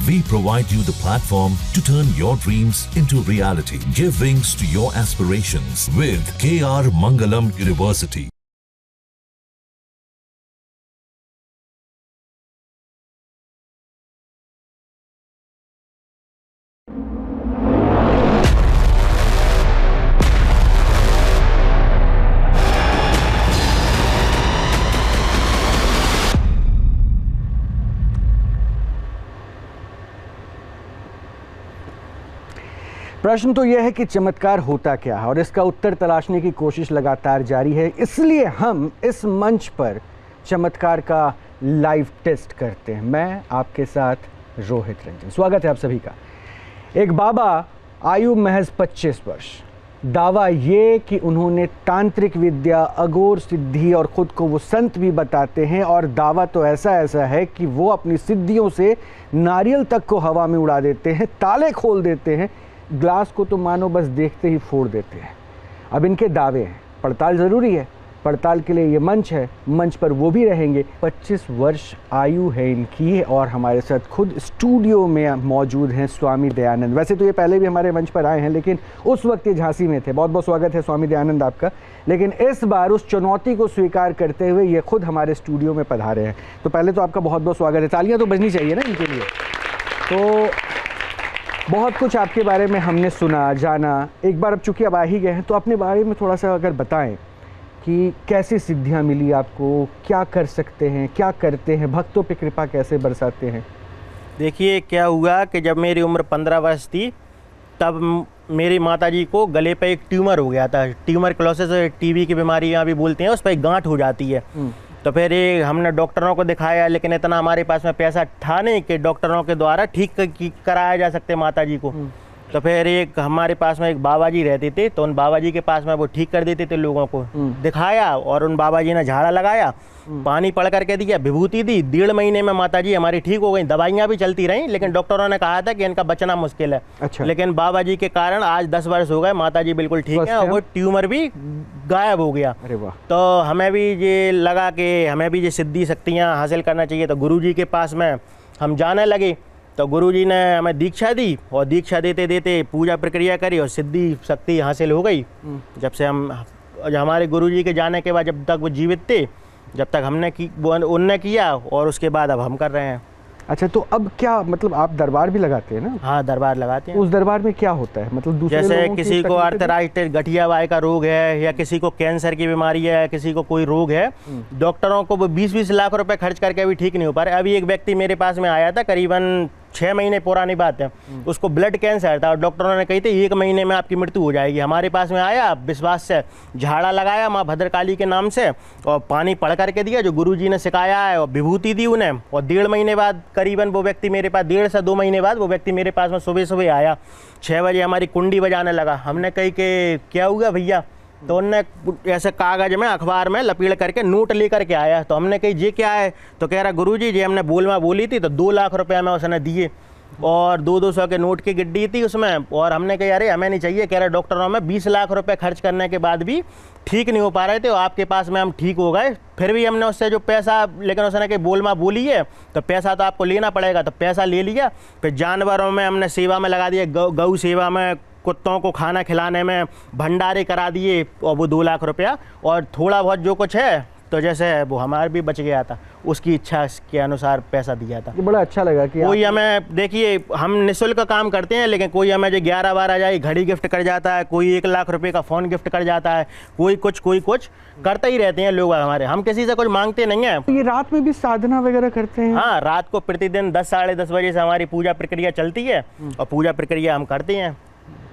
We provide you the platform to turn your dreams into reality. Give wings to your aspirations with KR Mangalam University. प्रश्न तो यह है कि चमत्कार होता क्या है और इसका उत्तर तलाशने की कोशिश लगातार जारी है। इसलिए हम इस मंच पर चमत्कार का लाइव टेस्ट करते हैं। मैं आपके साथ रोहित रंजन, स्वागत है आप सभी का। एक बाबा, आयु महज 25 वर्ष, दावा ये कि उन्होंने तांत्रिक विद्या, अघोर सिद्धि और ख़ुद को वो संत भी बताते हैं। और दावा तो ऐसा है कि वो अपनी सिद्धियों से नारियल तक को हवा में उड़ा देते हैं, ताले खोल देते हैं, ग्लास को तो मानो बस देखते ही फोड़ देते हैं। अब इनके दावे हैं, पड़ताल ज़रूरी है, पड़ताल के लिए ये मंच है, मंच पर वो भी रहेंगे। 25 वर्ष आयु है इनकी और हमारे साथ खुद स्टूडियो में मौजूद हैं स्वामी दयानंद। वैसे तो ये पहले भी हमारे मंच पर आए हैं, लेकिन उस वक्त ये झांसी में थे। बहुत बहुत स्वागत है स्वामी दयानंद आपका। लेकिन इस बार उस चुनौती को स्वीकार करते हुए ये खुद हमारे स्टूडियो में पधारे हैं। तो पहले तो आपका बहुत बहुत स्वागत है। तालियाँ तो बजनी चाहिए ना इनके लिए। तो बहुत कुछ आपके बारे में हमने सुना, जाना। एक बार अब चूँकि अब आ ही गए हैं तो अपने बारे में थोड़ा सा अगर बताएं कि कैसी सिद्धियां मिली आपको, क्या कर सकते हैं, क्या करते हैं, भक्तों पे कृपा कैसे बरसाते हैं। देखिए क्या हुआ कि जब मेरी उम्र 15 वर्ष थी तब मेरी माताजी को गले पे एक ट्यूमर हो गया था। ट्यूमर क्लोसिस टीबी की बीमारी यहाँ भी बोलते हैं, उस पर एक गांठ हो जाती है। तो फिर ये हमने डॉक्टरों को दिखाया, लेकिन इतना हमारे पास में पैसा था नहीं कि डॉक्टरों के द्वारा ठीक कराया जा सकते माताजी को। तो फिर एक हमारे पास में एक बाबा जी रहते थे, तो उन बाबा जी के पास में वो ठीक कर देते थे लोगों को। दिखाया और उन बाबा जी ने झाड़ा लगाया, पानी पड़ करके दिया, विभूति दी। 1.5 महीने में माताजी हमारी ठीक हो गई। दवाइयाँ भी चलती रहीं, लेकिन डॉक्टरों ने कहा था कि इनका बचना मुश्किल है। अच्छा। लेकिन बाबा जी के कारण आज 10 वर्ष हो गए, माताजी बिल्कुल ठीक है और वो ट्यूमर भी गायब हो गया। अरे वाह। तो हमें भी ये लगा कि हमें भी ये सिद्धि शक्तियाँ हासिल करना चाहिए। तो गुरु जी के पास में हम जाने लगे। तो गुरुजी ने हमें दीक्षा दी और दीक्षा देते देते पूजा प्रक्रिया करी और सिद्धि शक्ति हासिल हो गई। जब से हमारे गुरुजी के जाने के बाद, जब तक वो जीवित थे, जब तक हमने उनने किया और उसके बाद अब हम कर रहे हैं। अच्छा, तो अब क्या मतलब आप दरबार भी लगाते हैं ना? हाँ, दरबार लगाते हैं। उस दरबार में क्या होता है? मतलब दूसरे जैसे किसी को आर्थराइटिस, गठिया वाई का रोग है, या किसी को कैंसर की बीमारी है, किसी को कोई रोग है, डॉक्टरों को वो 20-20 लाख रुपए खर्च करके अभी ठीक नहीं हो पा रहे। अभी एक व्यक्ति मेरे पास में आया था, करीबन 6 महीने पुरानी बात है, उसको ब्लड कैंसर था और डॉक्टरों ने कही थी 1 महीने में आपकी मृत्यु हो जाएगी। हमारे पास में आया, विश्वास से झाड़ा लगाया माँ भद्रकाली के नाम से और पानी पढ़ करके दिया जो गुरुजी ने सिखाया है, और विभूति दी उन्हें। और 1.5 महीने बाद करीबन वो व्यक्ति मेरे पास, 1.5 से 2 महीने बाद वो व्यक्ति मेरे पास में सुबह आया। 6 बजे हमारी कुंडी बजाने लगा। हमने कही कि क्या हुआ भैया? तो उनने ऐसे कागज में, अखबार में लपेट करके नोट लेकर के आया। तो हमने कही ये क्या है? तो कह रहा गुरुजी जी हमने बोली थी तो 2 लाख रुपया में उसने दिए और 200 के नोट की गिड्डी थी उसमें। और हमने कहा अरे हमें नहीं चाहिए। कह रहा डॉक्टरों में 20 लाख रुपए खर्च करने के बाद भी ठीक नहीं हो पा रहे थे और आपके पास में हम ठीक हो गए। फिर भी हमने उससे जो पैसा, लेकिन उसने कहा बोली है तो पैसा तो आपको लेना पड़ेगा। तो पैसा ले लिया। फिर जानवरों में हमने सेवा में लगा दिया, गौ सेवा में, कुत्तों को खाना खिलाने में, भंडारे करा दिए और वो 2 लाख रुपया। और थोड़ा बहुत जो कुछ है तो जैसे वो हमारा भी बच गया था, उसकी इच्छा के अनुसार पैसा दिया था। ये बड़ा अच्छा लगा कि कोई हमें, देखिए हम निःशुल्क काम करते हैं, लेकिन कोई हमें जो 11-12 हज़ार घड़ी गिफ्ट कर जाता है, कोई 1 लाख रुपए का फ़ोन गिफ्ट कर जाता है, कोई कुछ करते ही रहते हैं लोग हमारे। हम किसी से कुछ मांगते नहीं हैं। ये रात में भी साधना वगैरह करते हैं? हाँ, रात को प्रतिदिन 10 साढ़े 10 बजे से हमारी पूजा प्रक्रिया चलती है और पूजा प्रक्रिया हम करते हैं।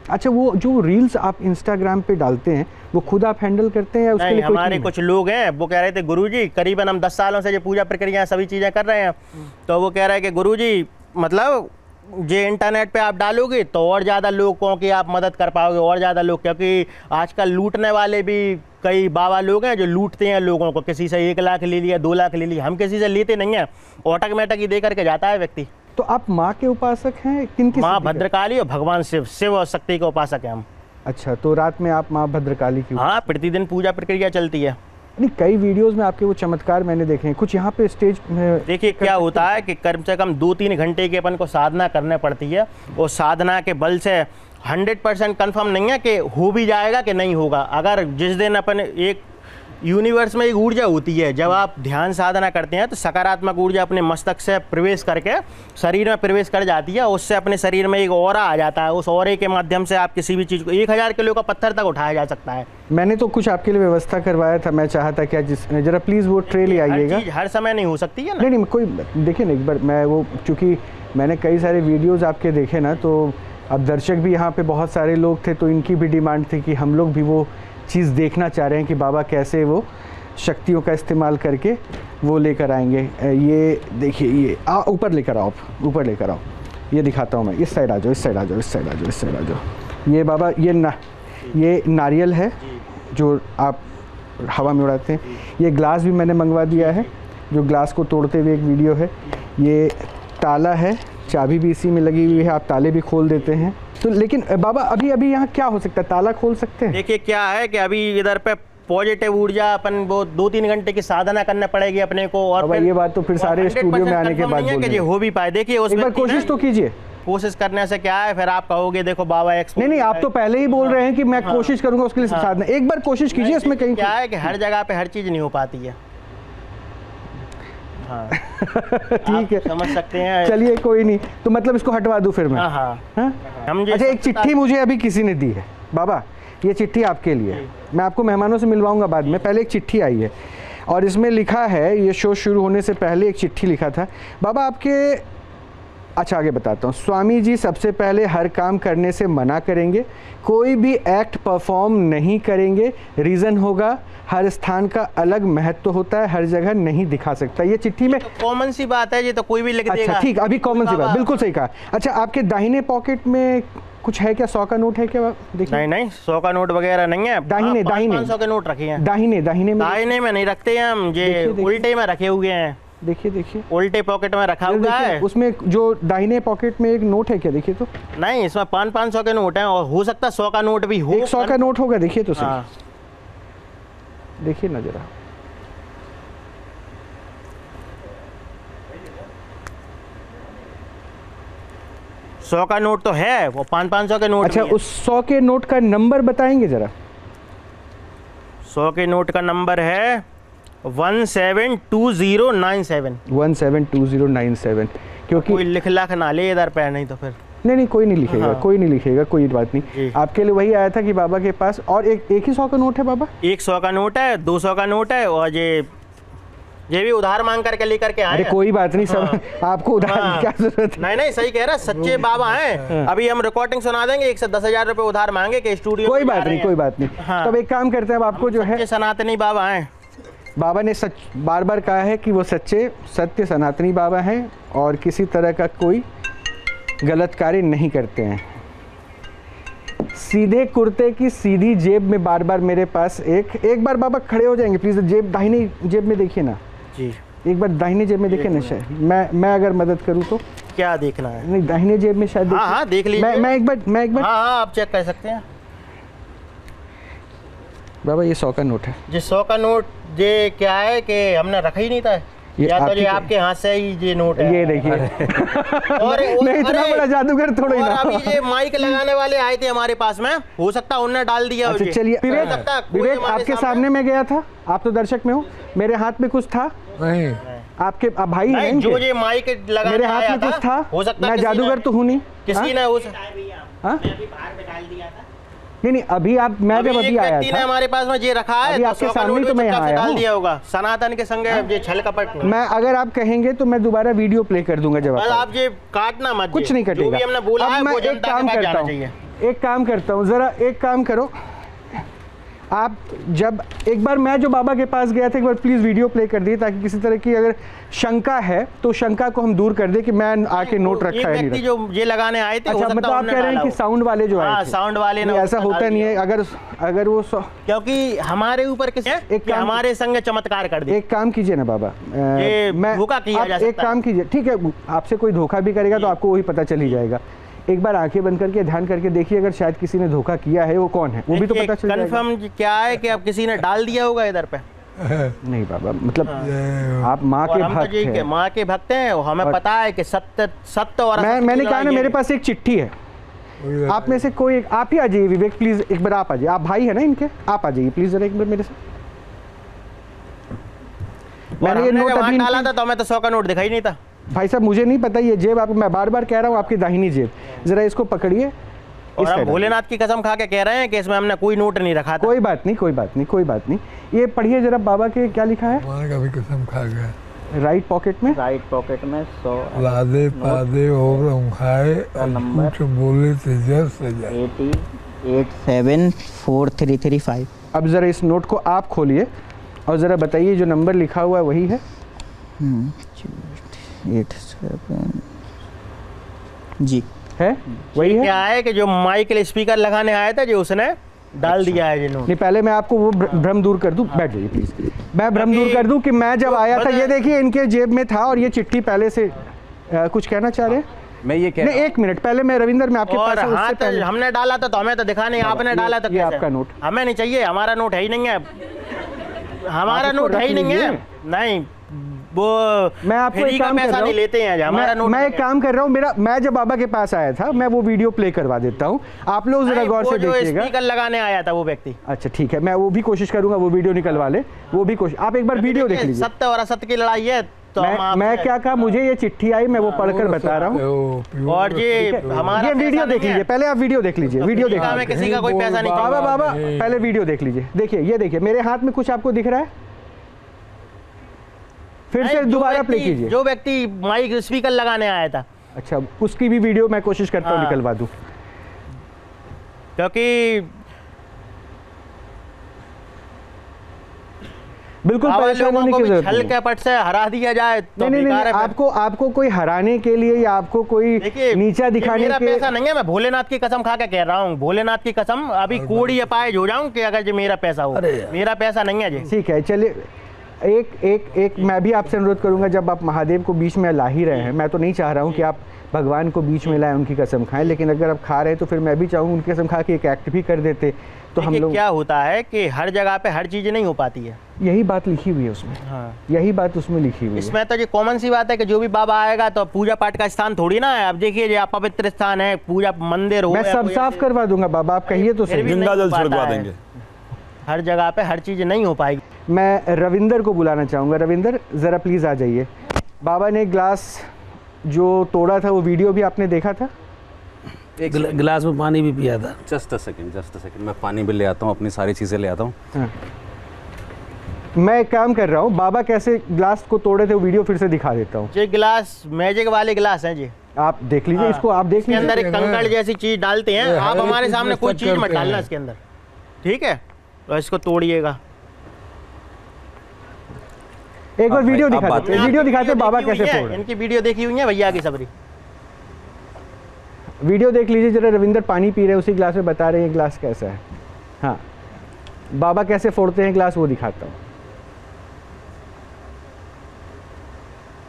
अच्छा, वो जो रील्स आप इंस्टाग्राम पे डालते हैं वो खुद आप हैंडल करते हैं या उसके नहीं, लिए कोई हमारे कुछ लोग हैं, वो कह रहे थे गुरुजी करीबन हम 10 सालों से जो पूजा प्रक्रिया सभी चीज़ें कर रहे हैं। तो वो कह रहे हैं कि गुरुजी मतलब जे इंटरनेट पे आप डालोगे तो और ज़्यादा लोगों की आप मदद कर पाओगे, और ज़्यादा लोग, क्योंकि आजकल लूटने वाले भी कई बाबा लोग हैं जो लूटते हैं लोगों को। किसी से 1 लाख ले लिया, 2 लाख ले लिया। हम किसी से लेते नहीं हैं, ऑटोमेटिक ही दे करके जाता है व्यक्ति। तो आप माँ के उपासक हैं? किनकी? माँ भद्रकाली और भगवान शिव और शक्ति के उपासक हैं हम। अच्छा, तो रात में आप माँ भद्रकाली की? हाँ, प्रतिदिन पूजा प्रक्रिया चलती है। नहीं, कई वीडियोस में आपके वो चमत्कार मैंने देखे हैं, कुछ यहाँ पे स्टेज में। देखिए क्या होता है कि कम से कम 2-3 घंटे की अपन को साधना करने पड़ती है, और साधना के बल से 100% कन्फर्म नहीं है कि हो भी जाएगा कि नहीं होगा। अगर जिस दिन अपन एक यूनिवर्स में एक ऊर्जा होती है, जब आप ध्यान साधना करते हैं तो सकारात्मक ऊर्जा अपने मस्तक से प्रवेश करके शरीर में प्रवेश कर जाती है, उससे अपने शरीर में एक ऑरा आ जाता है। उस ऑरे के माध्यम से आप किसी भी चीज़ को 1000 किलो का पत्थर तक उठाया जा सकता है। मैंने तो कुछ आपके लिए व्यवस्था करवाया था, मैं चाहा था कि जिस जरा प्लीज़ वो ट्रे ले आइएगा। हर समय नहीं हो सकती है ना। नहीं, कोई देखिए ना, एक बार मैं वो, चूँकि मैंने कई सारे वीडियोज़ आपके देखे ना, तो अब दर्शक भी यहाँ पे बहुत सारे लोग थे, तो इनकी भी डिमांड थी कि हम लोग भी वो चीज़ देखना चाह रहे हैं कि बाबा कैसे वो शक्तियों का इस्तेमाल करके वो लेकर आएंगे। ये देखिए, ये ऊपर लेकर आओ, ऊपर लेकर आओ, ये दिखाता हूँ मैं। इस साइड आ जाओ, इस साइड आ जाओ, इस साइड आ जाओ, इस साइड आ जाओ। ये बाबा, ये नारियल है जो आप हवा में उड़ाते हैं। ये ग्लास भी मैंने मंगवा दिया है, जो ग्लास को तोड़ते हुए एक वीडियो है। ये ताला है, चाबी भी इसी में लगी हुई है, आप ताले भी खोल देते हैं। तो लेकिन बाबा अभी यहाँ क्या हो सकता है, ताला खोल सकते हैं? देखिए क्या है कि अभी इधर पे पॉजिटिव ऊर्जा अपन वो 2-3 घंटे की साधना करने पड़ेगी अपने को, और फिर ये बात तो फिर सारे स्टूडियो में आने के बाद बोलेंगे। हो भी पाए। देखिए उस एक बार कोशिश तो कीजिए। कोशिश करने से क्या है, फिर आप कहोगे देखो बाबा एक्सपर्ट। नहीं, आप तो पहले ही बोल रहे हैं कि मैं कोशिश करूंगा उसके लिए साधना। एक बार कोशिश कीजिए, इसमें कहीं क्या है कि हर जगह पे हर चीज नहीं हो पाती है। हाँ ठीक है, समझ सकते हैं। चलिए कोई नहीं, तो मतलब इसको हटवा दूं फिर मैं? हाँ। हम अच्छा, एक चिट्ठी मुझे अभी किसी ने दी है बाबा, ये चिट्ठी आपके लिए। मैं आपको मेहमानों से मिलवाऊंगा बाद में, पहले एक चिट्ठी आई है और इसमें लिखा है, ये शो शुरू होने से पहले एक चिट्ठी लिखा था बाबा आपके। अच्छा आगे बताता हूँ। स्वामी जी सबसे पहले हर काम करने से मना करेंगे, कोई भी एक्ट परफॉर्म नहीं करेंगे। रीज़न होगा हर स्थान का अलग महत्व होता है, हर जगह नहीं दिखा सकता। ये चिट्ठी में कॉमन सी बात है, ये तो कोई भी लिख देगा। अच्छा ठीक, अभी कॉमन सी बात, बिल्कुल सही कहा। अच्छा, आपके दाहिने पॉकेट में कुछ है क्या? 100 का नोट है क्या? देखिए। नहीं 100 का नोट वगैरह नहीं है। दाहिने 500 के नोट रखे हैं। दाहिने में नहीं रखते हैं हम, ये उल्टे में रखे हुए हैं। देखिए उल्टे पॉकेट में रखा हुआ है। उसमें जो दाहिने पॉकेट में एक नोट है क्या? देखिए तो। नहीं, इसमें 500 के नोट हैं, और हो सकता है 100 का नोट भी हो। 100 का नोट होगा, देखिए तो सही। हाँ। देखिए ना जरा। सौ का नोट तो है, वो 500 के नोट। अच्छा, उस 100 के नोट का नंबर बताएंगे जरा? 100 के नोट का नंबर है 172097। 172097। क्योंकि कोई लिख ना ले इधर पे, नहीं तो फिर नहीं कोई नहीं लिखेगा। हाँ। कोई नहीं लिखेगा, कोई बात नहीं। आपके लिए वही आया था कि बाबा के पास और एक ही 100 का नोट है बाबा? 100 का नोट है, 200 का नोट है, और ये भी उधार मांग करके लेकर के आए। अरे कोई बात नहीं, सब आपको उधार की क्या जरूरत है? नहीं सही कह रहा, सच्चे बाबा हैं। अभी हम रिकॉर्डिंग सुना देंगे, 1 से 10,000 रुपए उधार मांगे के स्टूडियो। कोई बात नहीं। हाँ। तब एक काम करते हैं, अब आपको जो है, सनातनी बाबा हैं। बाबा ने सच बार बार कहा है कि वो सत्य सनातनी बाबा हैं और किसी तरह का कोई गलत कार्य नहीं करते हैं। सीधे कुर्ते की सीधी जेब में बार बार मेरे पास एक बार बाबा खड़े हो जाएंगे प्लीज, जेब दाहिनी जेब में देखिए ना जी, एक बार दाहिनी जेब में देखिए ना। शायद मैं अगर मदद करूं तो क्या देखना है? नहीं, दाहिने जेब में शायद। हाँ देख लीजिए। मैं एक बार हाँ आप चेक कर सकते हैं बाबा। ये 100 का नोट है। जी 100 का नोट ये क्या है कि हमने रखा ही नहीं था, या तो ये आपके हाथ से ही ये नोट है। ये देखिए। और नहीं, इतना बड़ा जादूगर थोड़ा ही ना। अभी ये माइक लगाने वाले आए थे हमारे पास में, हो सकता है उन्होंने डाल दिया। अच्छा चलिए विवेक, आपके सामने मैं गया था, आप तो दर्शक में हो, मेरे हाथ में कुछ था नहीं? आपके भाई हैं जो ये माइक लगाने मेरे हाथ में कुछ था, हो सकता है मैं जादूगर तो हूँ नहीं। किसी ने उस नहीं अभी आप, मैं जब अभी आया था हमारे पास में ये रखा है, अभी आपके सामने तो मैं यहाँ आया डाल दिया होगा सनातन के संग ये छल कपट। मैं अगर आप कहेंगे तो मैं दोबारा वीडियो प्ले कर दूंगा जब आप ये काटना मत, कुछ नहीं कटेगा। जो भी हमने बोला है वो जनता के पास जाना चाहिए। एक काम करता हूँ, जरा एक काम करो आप, जब एक बार मैं जो बाबा के पास गया था, एक बार प्लीज वीडियो प्ले कर दिए ताकि किसी तरह की अगर शंका है तो शंका को हम दूर कर दे कि मैं आके नोट रखा है नहीं। जो ये लगाने आए थे, अच्छा मतलब आप कह रहे हैं कि साउंड वाले जो आए थे, साउंड वाले ने ऐसा होता नहीं है। अगर वो क्योंकि हमारे ऊपर किसी हमारे संग चमत्कार कर दे। एक काम कीजिए ना बाबा, मैं धोखा किया जा सकता है। एक काम कीजिए, ठीक है, आपसे कोई धोखा भी करेगा तो आपको वही पता चल ही जाएगा। एक बार आंखें बंद करके ध्यान करके देखिए, अगर शायद किसी ने धोखा किया है वो कौन है, वो भी तो पता चल जाएगा। कंफर्म क्या है कि अब किसी ने डाल दिया होगा इधर पे। नहीं बाबा, मतलब आप माँ और के हम तो भक्त यही हैं। माँ के भक्त हैं और हमें पता है कि सत्य और असत्य की मैंने कहा ना, लड़ाई मेरे है। पास एक चिट्ठी है, आप में से कोई एक, आप ही आ जाइए विवेक प्लीज, एक बार आप आ जाइए, आप भाई है ना इनके, आप आ जाइए प्लीज जरा एक बार मेरे साथ। और मैंने ये हमने नोट जब अभी वहाँ डाला इनकी- था तो हमें तो 100 का नोट दिखाई नहीं था। भाई साहब मुझे नहीं पता ये जेब, आप मैं बार बार कह रहा हूँ आपकी दाहिनी जेब, जरा इसको पकड़िए। और इस हम साइड भोलेनाथ की कसम खा के कह रहे हैं कि इसमें हमने कोई नोट नहीं रखा था। कोई बात नहीं, कोई बात नहीं, कोई बात नहीं। ये पढ़िए जरा बाबा के क्या लिखा है माँ का भी कसम खा गया। राइट पॉकेट में। राइट पॉकेट में 100 लादे पादे और हम खाए और नंबर। कुछ बोले थे जर सजा। 88743335। अब ज़रा इस नोट को आप खोलिए और ज़रा बताइए जो नंबर लिखा हुआ है वही है। 87 जी है वही है। क्या है कि जो माइक के लिए स्पीकर लगाने आया था जो उसने डाल दिया है जिन्होंने। नहीं पहले मैं आपको वो भ्रम दूर कर दूं, बैठ जाइए प्लीज। मैं भ्रम दूर कर दूं कि मैं जब आया था, ये देखिए इनके जेब में था और ये चिट्ठी पहले से कुछ कहना चाह रहे हैं। मैं ये कह नहीं एक मिनट पहले मैं रविंदर में आपके और पास हूं, उससे हाथ पहले हमने डाला था तो हमें तो दिखा नहीं, आपने डाला तो ये कैसे? आपका नोट। हमें नहीं चाहिए, हमारा नोट है ही नहीं है, हमारा आप इसको नोट है ही रख नहीं है। लीजिए। नहीं वो मैं आपको फ्री एक का काम कर पैसा रहा नहीं हूं। लेते हैं, हमारा नोट मैं नहीं एक है। काम कर रहा हूँ, मैं जब बाबा के पास आया था मैं वो वीडियो प्ले करवा देता हूँ, आप लोग जरा नहीं, गौर वो से जो देखिएगा। स्पीकर लगाने आया था वो व्यक्ति। अच्छा ठीक है, मैं वो भी कोशिश करूंगा वो वीडियो निकलवा ले, वो भी कोशिश। आप एक बार वीडियो देख लीजिए। सत्य और असत्य की लड़ाई है तो मैं क्या कहा, मुझे ये चिट्ठी आई, मैं वो पढ़कर बता रहा हूँ। और ये हमारा ये वीडियो पैसा देख नहीं है। लीजिए, पहले आप वीडियो देख लीजिए, वीडियो देख हमें लीजिए। किसी का कोई पैसा नहीं बाबा चाहिए। बाबा पहले वीडियो देख लीजिए। देखिए ये देखिए मेरे हाथ में कुछ आपको दिख रहा है, फिर से नहीं, जो दोबारा प्ले व्यक्ति- कीजिए। जो व्यक्ति माइक स्पीकर लगाने आया था, अच्छा उसकी भी वीडियो मैं कोशिश करता हूँ हाँ। निकलवा दूँ। क्योंकि बिल्कुल आवाज परेशान लोगों होने को की भी जरूरत छल नहीं। के पट से हरा दिया जाए तो नहीं नहीं बेकार नहीं, है। आपको कोई हराने के लिए या आपको कोई देखिए नीचा ये दिखाने मेरा के पैसा नहीं है, मैं भोलेनाथ की कसम खा के कह रहा हूँ, भोलेनाथ की कसम अभी कोड़ी अपाहिज हो जाऊं कि अगर जो मेरा पैसा हो, मेरा पैसा नहीं है जी। ठीक है चलिए। एक मैं भी आपसे अनुरोध करूंगा, जब आप महादेव को बीच में ला ही रहे हैं, मैं तो नहीं चाह रहा हूं कि आप भगवान को बीच में लाएं उनकी कसम खाएं, लेकिन अगर आप खा रहे हैं तो फिर मैं भी चाहूँगा उनकी कसम खा के एक एक्ट भी कर देते तो हम देखिए लोग। क्या होता है कि हर जगह पे हर चीज नहीं हो पाती है। यही बात लिखी हुई है उसमें, हाँ। यही बात उसमें लिखी हुई है। इसमें तो ये कॉमन सी बात है कि जो भी बाबा आएगा तो पूजा पाठ का स्थान थोड़ी ना है। अब देखिए ये पवित्र स्थान है, पूजा मंदिर हो मैं या सब कोई साफ ऐसे- करवा दूंगा बाबा, आप कहिए तो फिर सही। भी जिंदा नहीं हो जल छिड़कवा पाता है। देंगे। हर जगह पे हर चीज नहीं हो पाएगी। मैं रविंदर को बुलाना चाहूँगा। रविंदर ज़रा प्लीज़ आ जाइए। बाबा ने ग्लास जो तोड़ा था वो वीडियो भी आपने देखा था? गिलास में पानी भी पिया था। जस्ट अ सेकंड, मैं पानी भी ले आता हूँ, अपनी सारी चीज़ें ले आता हूँ। हाँ। मैं एक काम कर रहा हूँ, बाबा कैसे ग्लास को तोड़े थे वो वीडियो फिर से दिखा देता हूँ, ये गिलास मैजिक वाले गिलास हैं जी। आप देख लीजिए। इसको आप देख इसके अंदर लीजिए। एक कंकड़ जैसी चीज डालते हैं, आप हर हमारे एक सामने चीज में कोई चीज मत करते डालना हैं। इसके अंदर, ठीक है? तो इसको तोड़िएगा। एक बार भाई, वीडियो आप दिखा बात देते हैं, वीडियो दिखाते हैं बाबा देखी हुई कैसे है, तोड़ रहे हैं। इनकी वीडियो देखी हुई है भैया की सबरी। वीडियो देख लीजिए जरा। रविंदर पानी पी रहे हैं उसी ग्लास में, बता रहे हैं ग्लास कैसा है। हाँ बाबा कैसे फोड़ते हैं ग्लास वो दिखाता हूँ।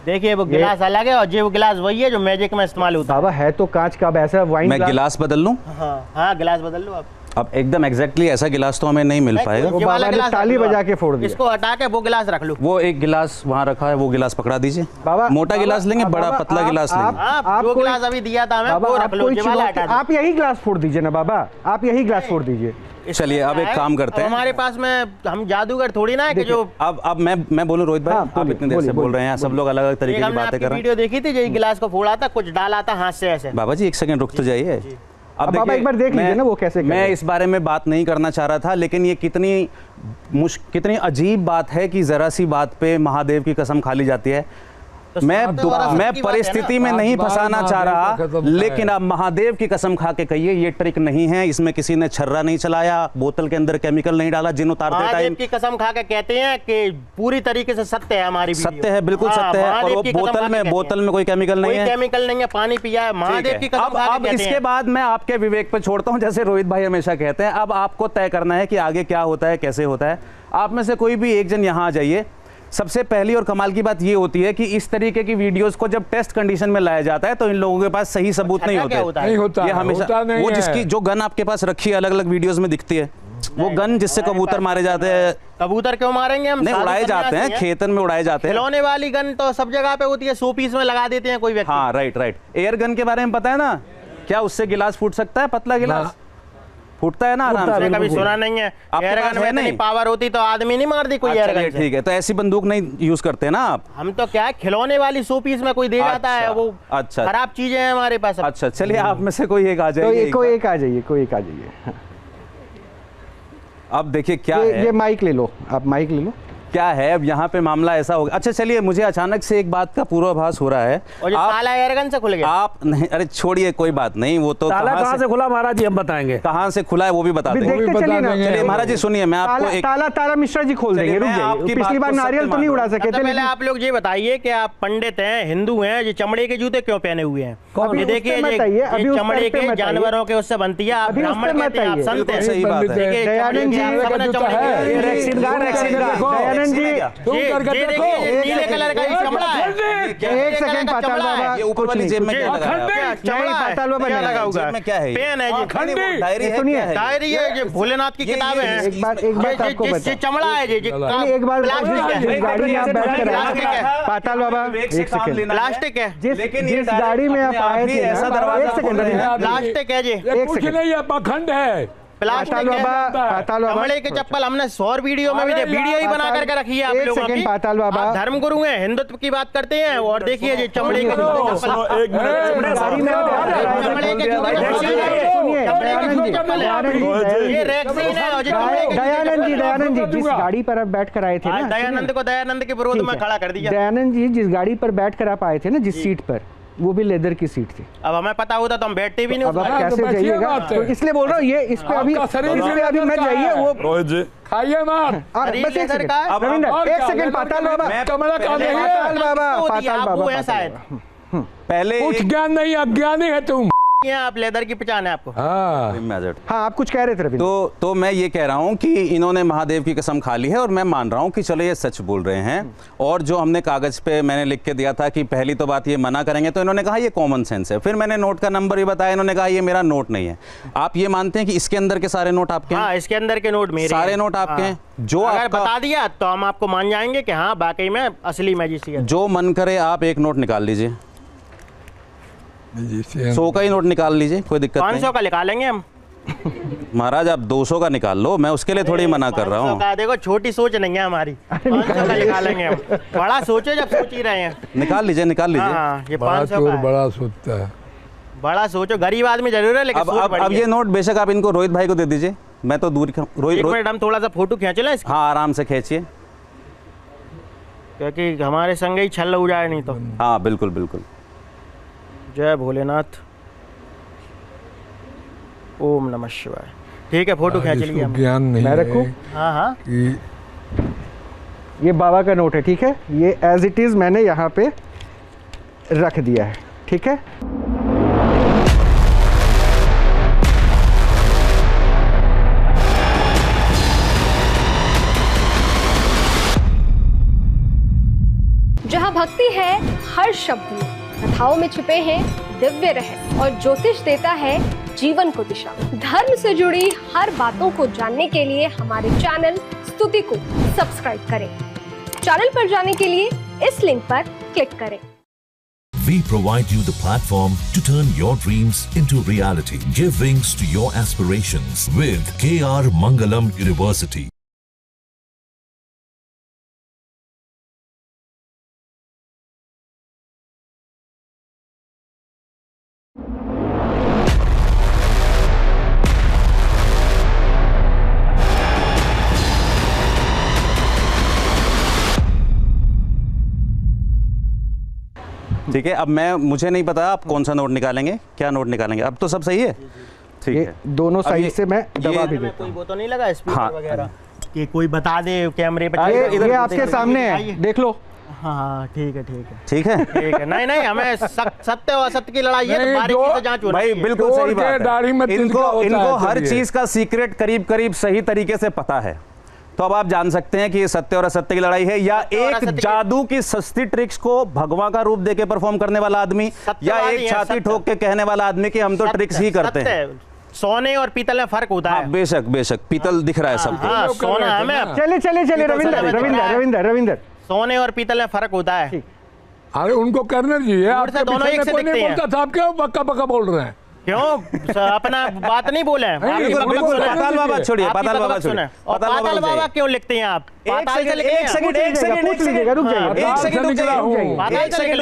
देखिए वो गिलास अलग है और ये वो गिलास वही है जो मैजिक में इस्तेमाल होता बाबा है तो कांच का, अब ऐसा वाइन मैं गिलास बदल लूँ? है। हाँ हाँ गिलास बदल लो आप। अब एकदम एग्जैक्टली ऐसा गिलास तो हमें नहीं मिल पाएगा। वो ये वाला बाबा ने गिलास ताली रख लो बजा आप। के फोड़ दिया। इसको हटा के वो गिलास रख लो। वो एक गिलास वहाँ रखा है, वो गिलास पकड़ा दीजिए। बाबा मोटा गिलास बाबा- लेंगे, बड़ा बाबा, पतला आप- गिलास आप- लेंगे। आप आप जो कोई- गिलास अभी दिया था हमें बाबा वो आप रख लो, कोई ये वाला चुनौती- हटा दो। आप यही ग्लास फोड़ दीजिए ना बाबा, आप यही ग्लास फोड़ दीजिए। चलिए अब एक काम करते अब हैं। हमारे पास में हम जादूगर थोड़ी ना है कि जो अब मैं बोलूँ रोहित भाई, हाँ, आप बोलिए, इतनी देर से बोलिए, बोल रहे हैं, सब लोग अलग अलग तरीके एक की हमने बातें आपकी कर रहे हैं। वीडियो देखी थी जो गिलास को फोड़ा था, कुछ डाला था हाथ से ऐसे। बाबा जी एक सेकंड रुक तो जाइए। अब बाबा देखिए, एक बार देख लीजिए मैं- ना वो कैसे कर रहे मैं हैं। इस बारे में बात नहीं करना चाह रहा था, लेकिन ये कितनी अजीब बात है कि जरा सी बात पे महादेव की कसम खा ली जाती है। तो मैं साथ में वाला मैं सबकी बात है परिस्थिति ना। में नहीं बार फंसाना चाह महादेव रहा, का कसम लेकिन अब महादेव की कसम खा के कहिए ये ट्रिक नहीं है, इसमें किसी ने छर्रा नहीं चलाया, बोतल के अंदर केमिकल नहीं डाला। जिन उतारते महादेव टाइम की कसम खा के कहते हैं कि पूरी तरीके से सत्य है हमारी वीडियो। सत्य है, बिल्कुल हाँ, सत्य है। और महादेव वो की कसम खा के कहते हैं। बोतल में कोई केमिकल नहीं कोई है। केमिकल नहीं है, पानी पिया है, महादेव की कसम खा के अब कहते इसके हैं। बाद मैं आपके विवेक पे छोड़ता हूं, जैसे रोहित भाई हमेशा कहते हैं। अब आपको तय करना है कि आगे क्या होता है, कैसे होता है। आप में से कोई भी एक जन यहां आ जाइए। सबसे पहली और कमाल की बात ये होती है कि इस तरीके की वीडियोस को जब टेस्ट कंडीशन में लाया जाता है तो इन लोगों के पास सही सबूत नहीं छर्रा क्या होते। होता है? नहीं होता ये है, हमेशा होता नहीं वो है। जिसकी जो गन आपके पास रखी है अलग अलग वीडियोस में दिखती है, वो गन जिससे कबूतर मारे जाते हैं। कबूतर क्यों मारेंगे हम? नहीं, उड़ाए जाते हैं, खेतन में उड़ाए जाते हैं। खिलौने वाली गन तो सब जगह पे होती है, 100 पीस में लगा देते हैं कोई व्यक्ति। हाँ, राइट राइट। एयर गन के बारे में पता है ना, क्या उससे गिलास फूट सकता है? पतला गिलास फूटता है ना आराम से। कभी सुना नहीं है। एयर गन में इतनी पावर होती तो आदमी नहीं मार दी कोई एयर गन से। ठीक है, तो ऐसी बंदूक नहीं यूज करते ना आप? हम तो क्या है, खिलौने वाली 100 पीस में कोई दे जाता है, वो अच्छा खराब चीजें हैं हमारे पास। अच्छा, चलिए आप में से कोई एक आ तो जाइए। कोई एक आ जाइए, कोई एक आ जाइए। अब देखिए क्या है, ये माइक ले लो, आप माइक ले लो। क्या है अब यहाँ पे मामला ऐसा हो गया। अच्छा चलिए, मुझे अचानक से एक बात का पूर्वाभास हो रहा है। और जो ताला एयरगन से खुल गया। आप नहीं, अरे छोड़िए, कोई बात नहीं, वो तो ताला कहाँ से खुला महाराज जी, हम बताएंगे कहाँ से खुला है वो भी बता देंगे। देखते चलिए ना। चलिए महाराज जी सुनिए, मैं आपको एक ताला मिश्रा जी खोल देंगे, रुक जाइए। पिछली बार नारियल तो नहीं उड़ा सके थे। पहले आप लोग ये बताइए कि आप पंडित हैं, हिंदू हैं, ये चमड़े के जूते क्यों पहने हुए हैं? ये देखिए, ये चमड़े के जानवरों के उससे बनती है। आप ब्राह्मण कहते हैं, आप संत हैं। सही बात है। दयानंद जी, नीले कलर का चमड़ा है। एक सेकंड पाताल बाबा, ये ऊपर वाली जेब में क्या लगा है? पाताल बाबा क्या लगा हुआ? जेब में क्या है? पेन है जी, डायरी है, सुनिए, क्या है? डायरी है, ये भोलेनाथ की किताबें हैं। एक बात आपको बता, ये चमड़ा है जी, एक बार जिस गाड़ी में आप बैठ कर आए, पाताल बाबा एक सेकंड, प्लास्टिक है। जिस गाड़ी में आप आए थे, ऐसा दरवाजा एक सेकंड, प्लास्टिक है जी, एक सेकंड, नहीं, पाखंड है। प्लास्टिक है। पाताल बाबा, चमड़े के चप्पल हमने 100 वीडियो में भी वीडियो ही बना करके रखी है आप एक लोगों सेकंड, की। पाताल बाबा, आप धर्मगुरु हैं, हिंदुत्व की बात करते हैं, और देखिए ये चमड़े के जूते चप्पल। गाड़ी में चमड़े के जूते सुनिए, ये रैक्सीन है। दयानंद जी जिस गाड़ी पर आप बैठ कर आए थे ना, दयानंद को दयानंद के विरोध में खड़ा कर दिया। दयानंद जी जिस गाड़ी पर बैठ कर आप आए थे ना, जिस सीट पर, वो भी लेदर की सीट थी। अब हमें पता होता तो हम बैठते भी नहीं। अब आप कैसे जाइएगा? तो इसलिए बोल रहा हूँ, ये इस पे अभी मत जाइए। वो खाइए मत। बस एक सेकंड, रविंदर एक सेकंड, पाताल बाबा, पाताल बाबा, शायद पहले कुछ ज्ञान नहीं, अज्ञानी है तुम। आप लेदर की पहचान है आपको। हाँ, आप कुछ कह रहे थे रविंदर। तो मैं ये कह रहा हूँ कि इन्होंने महादेव की कसम खा ली है, और मैं मान रहा हूँ कि चलो ये सच बोल रहे हैं। और जो हमने कागज पे मैंने लिख के दिया था कि पहली तो बात ये मना करेंगे, तो इन्होंने कहा ये कॉमन सेंस है। फिर मैंने नोट का नंबर भी बताया, इन्होंने कहा ये मेरा नोट नहीं है। आप ये मानते हैं कि इसके अंदर के सारे नोट आपके हैं? हाँ, इसके अंदर के नोट मेरे सारे नोट आपके हैं। जो अगर बता दिया तो हम आपको मान जाएंगे कि हाँ वाकई में असली मैजिशियन। जो मन करे आप एक नोट निकाल लीजिए, 100 का ही नोट निकाल लीजिए, कोई दिक्कत नहीं। 500 का निकालेंगे हम। महाराज आप 200 का निकाल लो, मैं उसके लिए थोड़ी मना कर रहा हूँ। देखो छोटी सोच नहीं है हमारी, 500 का निकालेंगे हम। बड़ा सोचो जब सोच ही रहे हैं। निकाल लीजिए, निकाल लीजिए। हाँ, ये 500 का है। बड़ा सोचता है। बड़ा सोचो, गरीब आदमी जरूर है, लेकिन अब ये नोट बेशक आप इनको रोहित भाई को दे दीजिए, मैं तो दूर रोहित, हम थोड़ा सा फोटो खींच लें। हाँ, आराम से खींचिए, क्योंकि हमारे संग ही छल हो जाए नहीं तो। हाँ बिल्कुल बिल्कुल। जय भोलेनाथ, ओम नमः शिवाय। ठीक है, फोटो खींच लिए। ज्ञान नहीं, मैं रखूं? हाँ हाँ, ये बाबा का नोट है, ठीक है। ये एज इट इज मैंने यहाँ पे रख दिया है, ठीक है। जहाँ भक्ति है हर शब्द में, कथाओं में छुपे हैं दिव्य रहस्य, और ज्योतिष देता है जीवन को दिशा। धर्म से जुड़ी हर बातों को जानने के लिए हमारे चैनल स्तुति को सब्सक्राइब करें। चैनल पर जाने के लिए इस लिंक पर क्लिक करें। We provide you the platform to turn your dreams into reality. Give wings to your aspirations with KR Mangalam University. ठीक है, अब मुझे नहीं पता आप कौन सा नोट निकालेंगे, क्या नोट निकालेंगे। अब तो सब सही है, ठीक है। दोनों साइड से मैं दबा भी देता कोई वो तो नहीं लगा स्पीकर हाँ, वगैरह कि कोई बता दे कैमरे पे। ये आपके सामने है, देख लो। हाँ ठीक है, ठीक है, ठीक है, ठीक है। नहीं हमें सत्य और असत्य की लड़ाई है, तो बारीकी से जांच होनी भाई चाहिए। बिल्कुल सही बात है। इनको हर चलिए। चीज का सीक्रेट करीब करीब सही तरीके से पता है। तो अब आप जान सकते हैं कि ये सत्य और असत्य की लड़ाई है, या एक जादू की सस्ती ट्रिक्स को भगवान का रूप देके परफॉर्म करने वाला आदमी, या एक छाती ठोक के कहने वाला आदमी कि हम तो ट्रिक्स ही करते हैं। सोने और पीतल में फर्क होता है। बेशक बेशक, पीतल दिख रहा है सबको। हाँ, सोना हमें। चले रविंदर सोने और पीतल में फर्क होता है। अरे उनको करने दीजिए, आपके दोनों पीछे एक से कोई नहीं दिखते हैं। बोलता था, आप क्यों बक्का बक्का बोल रहे हैं? क्यों अपना बात नहीं बोले? बिल्कुल, पाताल बाबा छोड़िए, पाताल बाबा छोड़िए। पाताल बाबा क्यों लिखते हैं आप? एक सेकंड रुक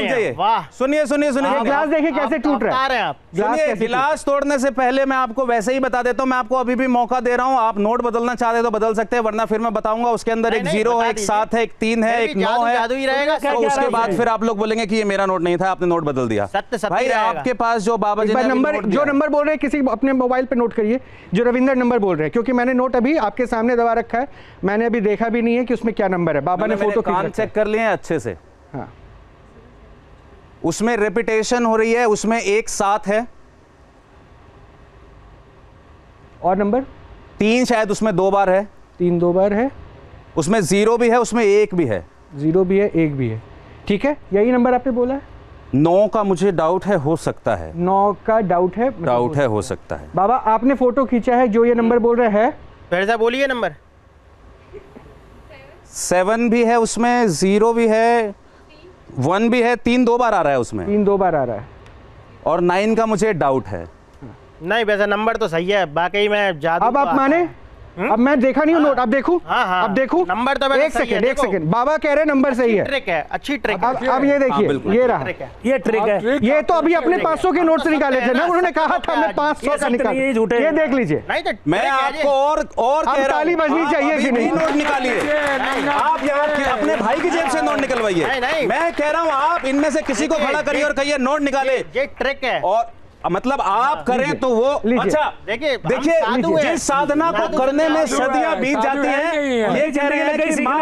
जाइए। वाह, सुनिए गिलास देखिए कैसे टूट रहा है। आप सुनिए, गिलास तोड़ने से पहले मैं आपको वैसे ही बता देता हूँ, मैं आपको अभी भी मौका दे रहा हूँ। आप नोट बदलना चाहते तो बदल सकते हैं, वरना फिर मैं बताऊंगा उसके अंदर एक 0 है, एक 7 है, एक 3 है, एक 9 है। जादू ही रहेगा। तो उसके बाद फिर आप लोग बोलेंगे कि ये मेरा नोट नहीं था, आपने नोट बदल दिया। सत्य भाई आपके पास जो बाबा जी नंबर, जो नंबर बोल रहे हैं किसी अपने मोबाइल पे नोट करिए, जो रविंदर नंबर बोल रहे हैं, क्योंकि मैंने नोट अभी आपके सामने दबा रखा है, मैंने अभी देखा भी नहीं है कि उसमें क्या नंबर है। बाबा ने फोटो कान चेक कर लिए अच्छे से। हाँ, उसमें रेपिटेशन हो रही है, उसमें एक 7 है और नंबर 3 शायद उसमें 2 बार है, 3 2 बार है, उसमें 0 भी है, उसमें 1 भी है, 0 भी है, 1 भी है। ठीक है, यही नंबर आपने बोला है। 9 का मुझे डाउट है, हो सकता है। 9 का डाउट है, डाउट है, हो सकता है। बाबा आपने फोटो खींचा है, जो ये नंबर बोल रहे हैं, फिर से बोलिए नंबर। 7 भी है, उसमें 0 भी है, 1 भी है, 3 2 बार आ रहा है उसमें, 3 2 बार आ रहा है, और 9 का मुझे डाउट है। नहीं, वैसे नंबर तो सही है, बाकी मैं जादू। अब आप माने? अब मैं देखा नहीं हूँ नोट, अब देखूं? हाँ, अब देखूं? नंबर तो एक सेकंड, बाबा कह रहे नंबर सही है। ट्रिक है, अच्छी ट्रिक। अब ये देखिए, ये रहा, ये ट्रिक है। ये तो अभी अपने 500 के नोट से निकाले थे ना, उन्होंने कहा था मैं 500 का निकाल, ये देख लीजिए। मैं आपको और कह रहा हूं, ताली बजनी चाहिए कि नहीं? नोट निकालिए आप, यहाँ अपने भाई की जेब से नोट निकलवाइए। मैं कह रहा हूँ आप इनमें से किसी को खड़ा करिए और कहिए नोट निकाले। ये ट्रिक है, और मतलब आप करें तो वो अच्छा। देखिए जिस साधना को करने में सदियां बीत जाती हैं, ये कह रहे हैं कि माँ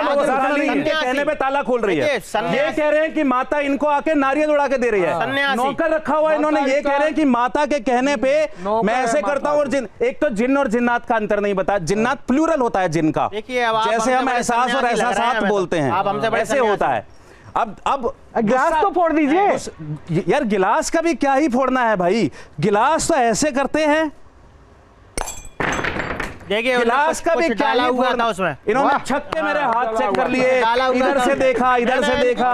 इनके कहने पे ताला खोल रही है, ये कह रहे हैं कि माता इनको आके नारियल उड़ा के दे रही है, नौकर रखा हुआ है इन्होंने, ये कह रहे हैं कि माता के कहने पे मैं ऐसे करता हूँ। और जिन, एक तो जिन और जिन्नात का अंतर नहीं बताया, जिन्नात प्लूरल होता है जिन का, जैसे हम एहसास और एहसासात बोलते हैं ऐसे होता है। अब गिलास तो फोड़ दीजिए यार, गिलास का भी क्या ही फोड़ना है भाई, गिलास तो ऐसे करते हैं। देखिए गिलास का भी क्या ही फोड़ना उसमें। इन्होंने छक्के मेरे हाथ चेक कर लिए, इधर से देखा, इधर से देखा।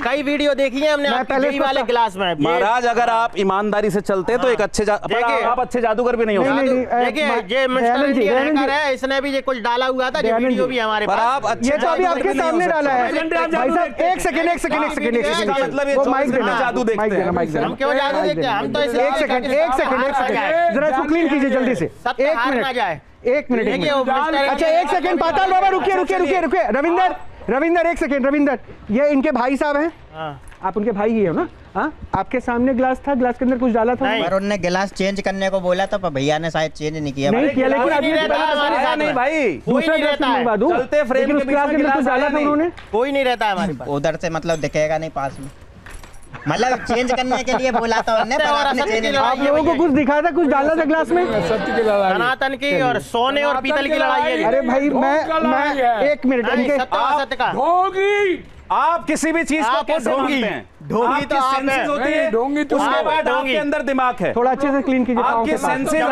कई वीडियो देखी है हमने आपके वाले गिलास में। महाराज अगर आप ईमानदारी से चलते तो एक अच्छे आप अच्छे जादूगर भी नहीं हो। देखिए ये मिस्टर इंडिया हैकर है, इसने भी ये कुछ डाला हुआ था, जो वीडियो भी हमारे पास। ये तो अभी आपके सामने डाला है भाई साहब। एक सेकंड मतलब ये माइक देना, जादू देखते हैं। हम क्यों जादू देखते हैं? हम तो एक सेकंड जरा इसको क्लीन कीजिए जल्दी से। एक मिनट। अच्छा एक सेकंड, पाताल बाबा रुकिए। रविंदर एक सेकंड। रविंदर, ये इनके भाई साहब हैं? आप उनके भाई ही हो ना? हाँ, आपके सामने गिलास था, गिलास के अंदर कुछ डाला था? पर उन्होंने गिलास चेंज करने को बोला था, पर भैया ने शायद चेंज नहीं किया। नहीं किया, लेकिन अभी नहीं भाई, दूसरा गिलास मंगवा दूं, चलते फ्रेम लेकिन उस गिलास के अंदर कुछ डाला था उन्होंने? कोई नहीं रहता हमारे पास। उधर से मतलब दिखेगा नहीं पास में, मतलब चेंज करने के लिए बोला था उन्होंने, पर आपने चेंज नहीं। आप लोगों को कुछ दिखा था, कुछ डाला था गिलास में? सत्य की लड़ाई, सनातन की और सोने और पीतल की लड़ाई है। अरे भाई मैं एक मिनट, आप किसी भी चीज को कैसे मानते हैं? ढोंगी तो सेंसेस होती है, ढोंगी तो उसके बाद आपके अंदर दिमाग है। थोड़ा अच्छे से क्लीन कीजिए। आपके सेंसेस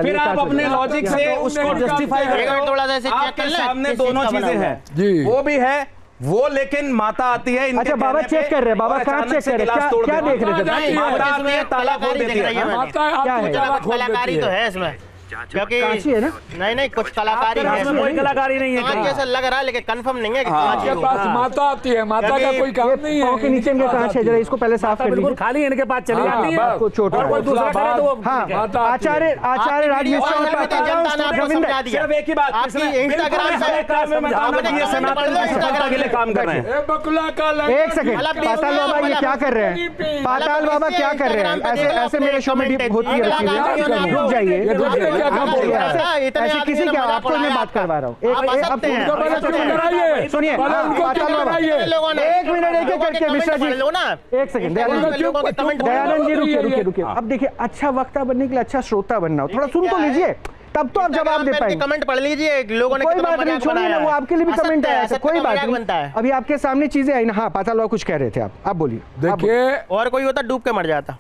फिर आप अपने लॉजिक से उसको जस्टिफाई करते हो। आपके सामने दोनों चीजें हैं, वो भी है वो, लेकिन माता आती है। अच्छा बाबा चेक कर रहे हैं, बाबा कहाँ चेक कर रहे हैं? क्या देख रहे थे? माता आती है, ताला खोल देती है। क्या है? कलाकारी तो है इसमें, क्योंकि कांची है ना? नहीं कुछ कलाकारी है, कोई कलाकारी नहीं है। कांच जैसा लग रहा है, लेकिन कंफर्म नहीं है कि आपके पास माता आती है, माता का कोई काम नहीं है। पाँव के नीचे इनके कांच है, जरा इसको पहले साफ कर लीजिए। खाली इनके पास चली जाती है, आपको चोट और कोई दूसरा करे तो वो हाँ, आचार्य सिर्फ एक ही बात, इंस्टाग्राम से सनातन के लिए काम कर रहे हैं। एक सेकंड, पाताल बाबा ये क्या कर रहे हैं? पाताल बाबा क्या कर रहे हैं? ऐसे मेरे शो में होती है, रुक जाइए। ऐसे किसी के, आपको मैं बात करवा रहा हूँ। सुनिए, एक मिनट एक करके मिश्रा जी, एक सेकंड, दयानंद जी रुकिए। अब देखिए, अच्छा वक्ता बनने के लिए अच्छा श्रोता बनना हो, थोड़ा सुन तो लीजिए, तब तो आप जवाब दे पाएंगे। कमेंट पढ़ लीजिए, लोगों ने कोई बात नहीं, छोड़िए ना, वो आपके लिए भी कमेंट आया था, कोई बात नहीं। अभी आपके सामने चीजें आई ना। हाँ पाताल बाबा कुछ कह रहे थे, आप बोलिए। देखिए, और कोई होता डूब के मर जाता।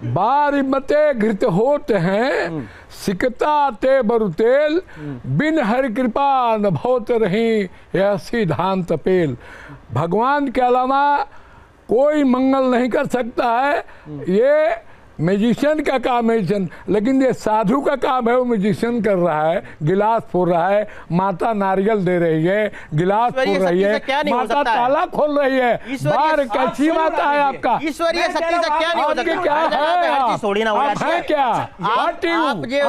बारिमते घृत होते हैं, सिकता ते बरुतेल, बिन हरि कृपा न भोत रही यह सिद्धांत पेल। भगवान के अलावा कोई मंगल नहीं कर सकता है। ये मैजिशियन का काम है, लेकिन ये साधु का काम है। वो मैजिशियन कर रहा है, गिलास फोड़ रहा है, माता नारियल दे रही है, गिलास फोड़ रही है, माता ताला खोल रही है। बाहर कैसी माता है आपका? ईश्वरीय शक्ति से क्या नहीं हो सकता? क्या है? थोड़ी ना हो जाती है क्या? आप ये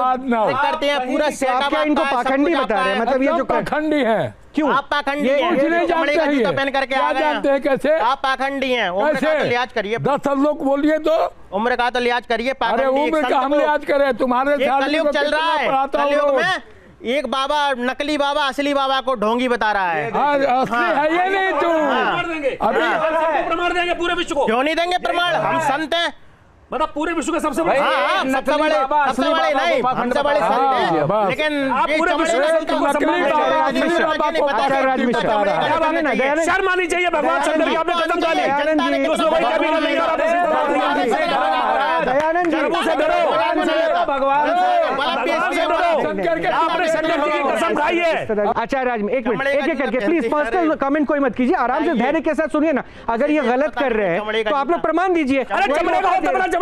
करते हैं पूरा सेटअप। इनको पाखंडी बता रहे हैं, मतलब ये जो पाखंडी है। क्यों आप पाखंडी ये हैं? कुछ नहीं जानते हैं ये। पहन करके आ गए जानते हैं कैसे? आप पाखंडी हैं। उम्र का तो लिहाज करिए। 10 लोग बोलिए तो उम्र का तो लिहाज करिए। अरे उम्र का हम लिहाज करें? तुम्हारे कलयुग चल रहा है। कलयुग में एक बाबा नकली बाबा असली बाबा को ढोंगी बता रहा है। असली है ये नहीं तू। अभी प्रमाण देंगे पूरे विश्व को। क्यों नहीं देंगे प्रमाण? हम संत हैं, मतलब पूरे विश्व के सबसे बड़े सबसे बड़े नहीं, हमसे बड़े संत हैं। लेकिन आप पूरे विश्व में शर्म आनी चाहिए। भगवान शंकर की आपने कदम डाले, आपने शंकर जी की कसम खाई है। आचार्य राज में एक मिनट, एक करके प्लीज पर्सनल कमेंट कोई मत कीजिए, आराम से धैर्य के साथ सुनिए ना। अगर ये गलत कर रहे हैं तो आप लोग प्रमाण दीजिए।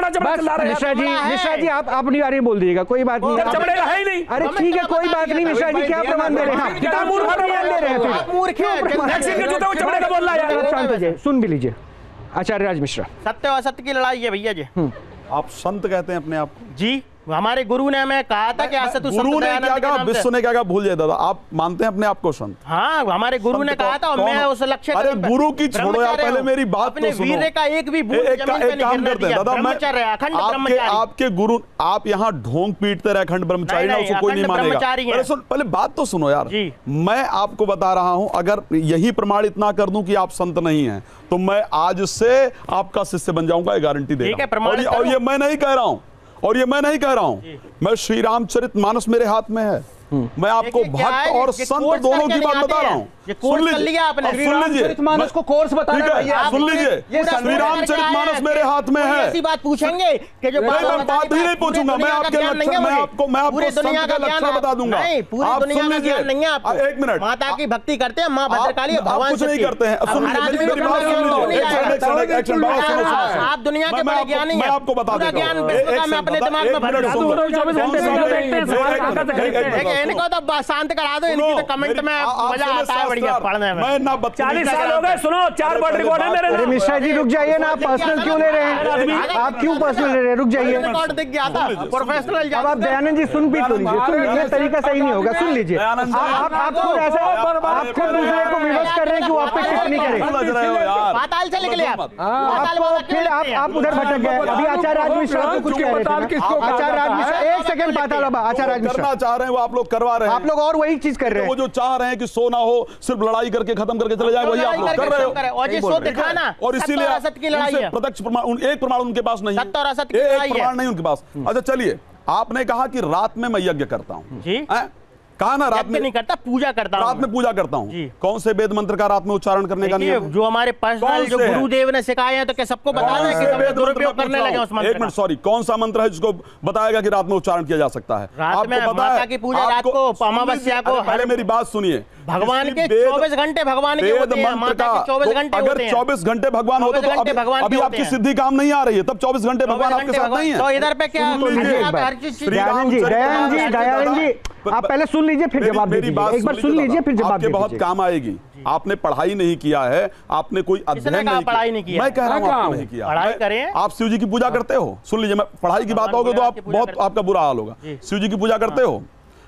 मिश्रा जी आप अपनी बारे में बोल दीजिएगा, कोई बात नहीं। अरे ठीक है, कोई बात नहीं। मिश्रा जी क्या प्रमाण दे रहे हैं? शांत हो जाइए, सुन भी लीजिए। आचार्य राज मिश्रा, सत्य और असत्य की लड़ाई है भैया जी। आप संत कहते हैं अपने आप को? जी, हमारे गुरु ने हमें कहा था कि आज से तू गुरु ने क्या कहा, विश्व ने क्या कहा, भूल जाए दादा। आप मानते हैं अपने आप को संत? हाँ, हमारे गुरु ने कहा था और मैं उस लक्ष्य। अरे गुरु की छोड़ो यार, पहले मेरी बात तो सुनो। वीर का एक भी एक काम करते हैं दादा, मैं आपके गुरु, आप यहाँ ढोंग पीटते रहे अखंड ब्रह्मचारी ना, उसको कोई नहीं मानेगा। पहले बात तो सुनो यार। मैं आपको बता रहा हूँ, अगर यही प्रमाण इतना कर दूं कि आप संत नहीं हैं तो मैं आज से आपका शिष्य बन जाऊंगा, ये गारंटी दे रहा हूं। और ये मैं नहीं कह रहा हूं, और ये मैं नहीं कह रहा हूं, मैं श्री रामचरितमानस मेरे हाथ में है। मैं आपको भक्त और संत दोनों की बात बता रहा हूँ। सुन लीजिए, रामचरितमानस को कोर्स बता रहे हैं। सुन लीजिए, श्री रामचरितमानस मेरे हाथ में है। ऐसी बात पूछेंगे कि जो मैं बात ही नहीं पूछूंगा, मैं आपके लक्षण, मैं आपको संत का लक्षण बता दूंगा। पूरी दुनिया का ज्ञान नहीं है आपको। एक मिनट, माता की भक्ति करते हैं, माँ भद्रकाली भगवान कुछ नहीं करते हैं। आप दुनिया के बड़े ज्ञानी हैं। मैं आपको बता देता हूं, मैं अपने दिमाग में भर दूं। इनको तो शांत करा दो, इनकी तो कमेंट में मजा आता है बढ़िया पढ़ने में। 40 साल हो गए, सुनो 4 वर्ड रिकॉर्ड है मेरे। अरे मिश्रा जी रुक जाइए ना, आप पर्सनल क्यों ले रहे हैं? आप क्यों पर्सनल ले रहे हैं? रुक जाइए, रिकॉर्ड दिख गया था प्रोफेशनल। अब आप दयानंद जी सुन भी तो लीजिए, सुन लीजिए, तरीका सही नहीं होगा, सुन लीजिए। आप खुद ऐसे आप खुद दूसरे को विवश कर रहे हैं कि वो आप पे टिप्पणी करें। पाताल से निकले आप, फिर आप उधर भटक गए। अभी आचार्य राज मिश्रा को कुछ कह रहे थे। आचार्य राज मिश्रा, एक सेकंड पाताल बाबा, आचार्य राज मिश्रा चाह रहे हैं वो आप लोग करवा रहे हैं। आप लोग और वही चीज कर रहे हैं। वो जो चाह रहे हैं कि सो ना हो, सिर्फ लड़ाई करके खत्म करके चले जाए, वही आप लोग कर रहे हो। और ये सो दिखाना, और इसीलिए असत की लड़ाई है। प्रत्यक्ष प्रमाण, एक प्रमाण उनके पास नहीं है, सत्य और असत की लड़ाई है। एक प्रमाण नहीं उनके पास। अच्छा चलिए, आपने कहा कि रात में मैं यज्ञ करता हूँ जी, कहा ना, रात में नहीं करता, पूजा करता हूं। रात में पूजा करता हूँ। कौन से वेद मंत्र का रात में उच्चारण करने का नियम? जो हमारे पर्सनल जो गुरुदेव ने सिखाए हैं, तो क्या सबको बता दें कि सब दुरुपयोग करने लगे उस मंत्र का? एक मिनट, सॉरी, कौन सा मंत्र है जिसको बताएगा कि रात में उच्चारण किया जा सकता है? रात में माता की पूजा, रात को अमावस्या को। पहले मेरी बात सुनिए, भगवान के 24 घंटे भगवान के होते हैं, माता के 24 घंटे होते हैं। अगर 24 घंटे भगवान होते तो अभी आपकी सिद्धि काम नहीं आ रही है, तब 24 घंटे भगवान आपके साथ नहीं है। तो इधर पे क्या दयानंद जी आप पहले सुन लीजिए फिर जवाब दीजिए। एक बार सुन लीजिए फिर जवाब दीजिए। बहुत काम आएगी। आपने पढ़ाई नहीं किया है, आपने कोई अध्ययन नहीं किया। मैं कह रहा हूं आपने नहीं किया। पढ़ाई करें। आप शिव जी की पूजा करते हो? सुन लीजिए, मैं पढ़ाई की बात होगी तो आप बहुत आपका बुरा हाल होगा। शिव जी की पूजा करते हो?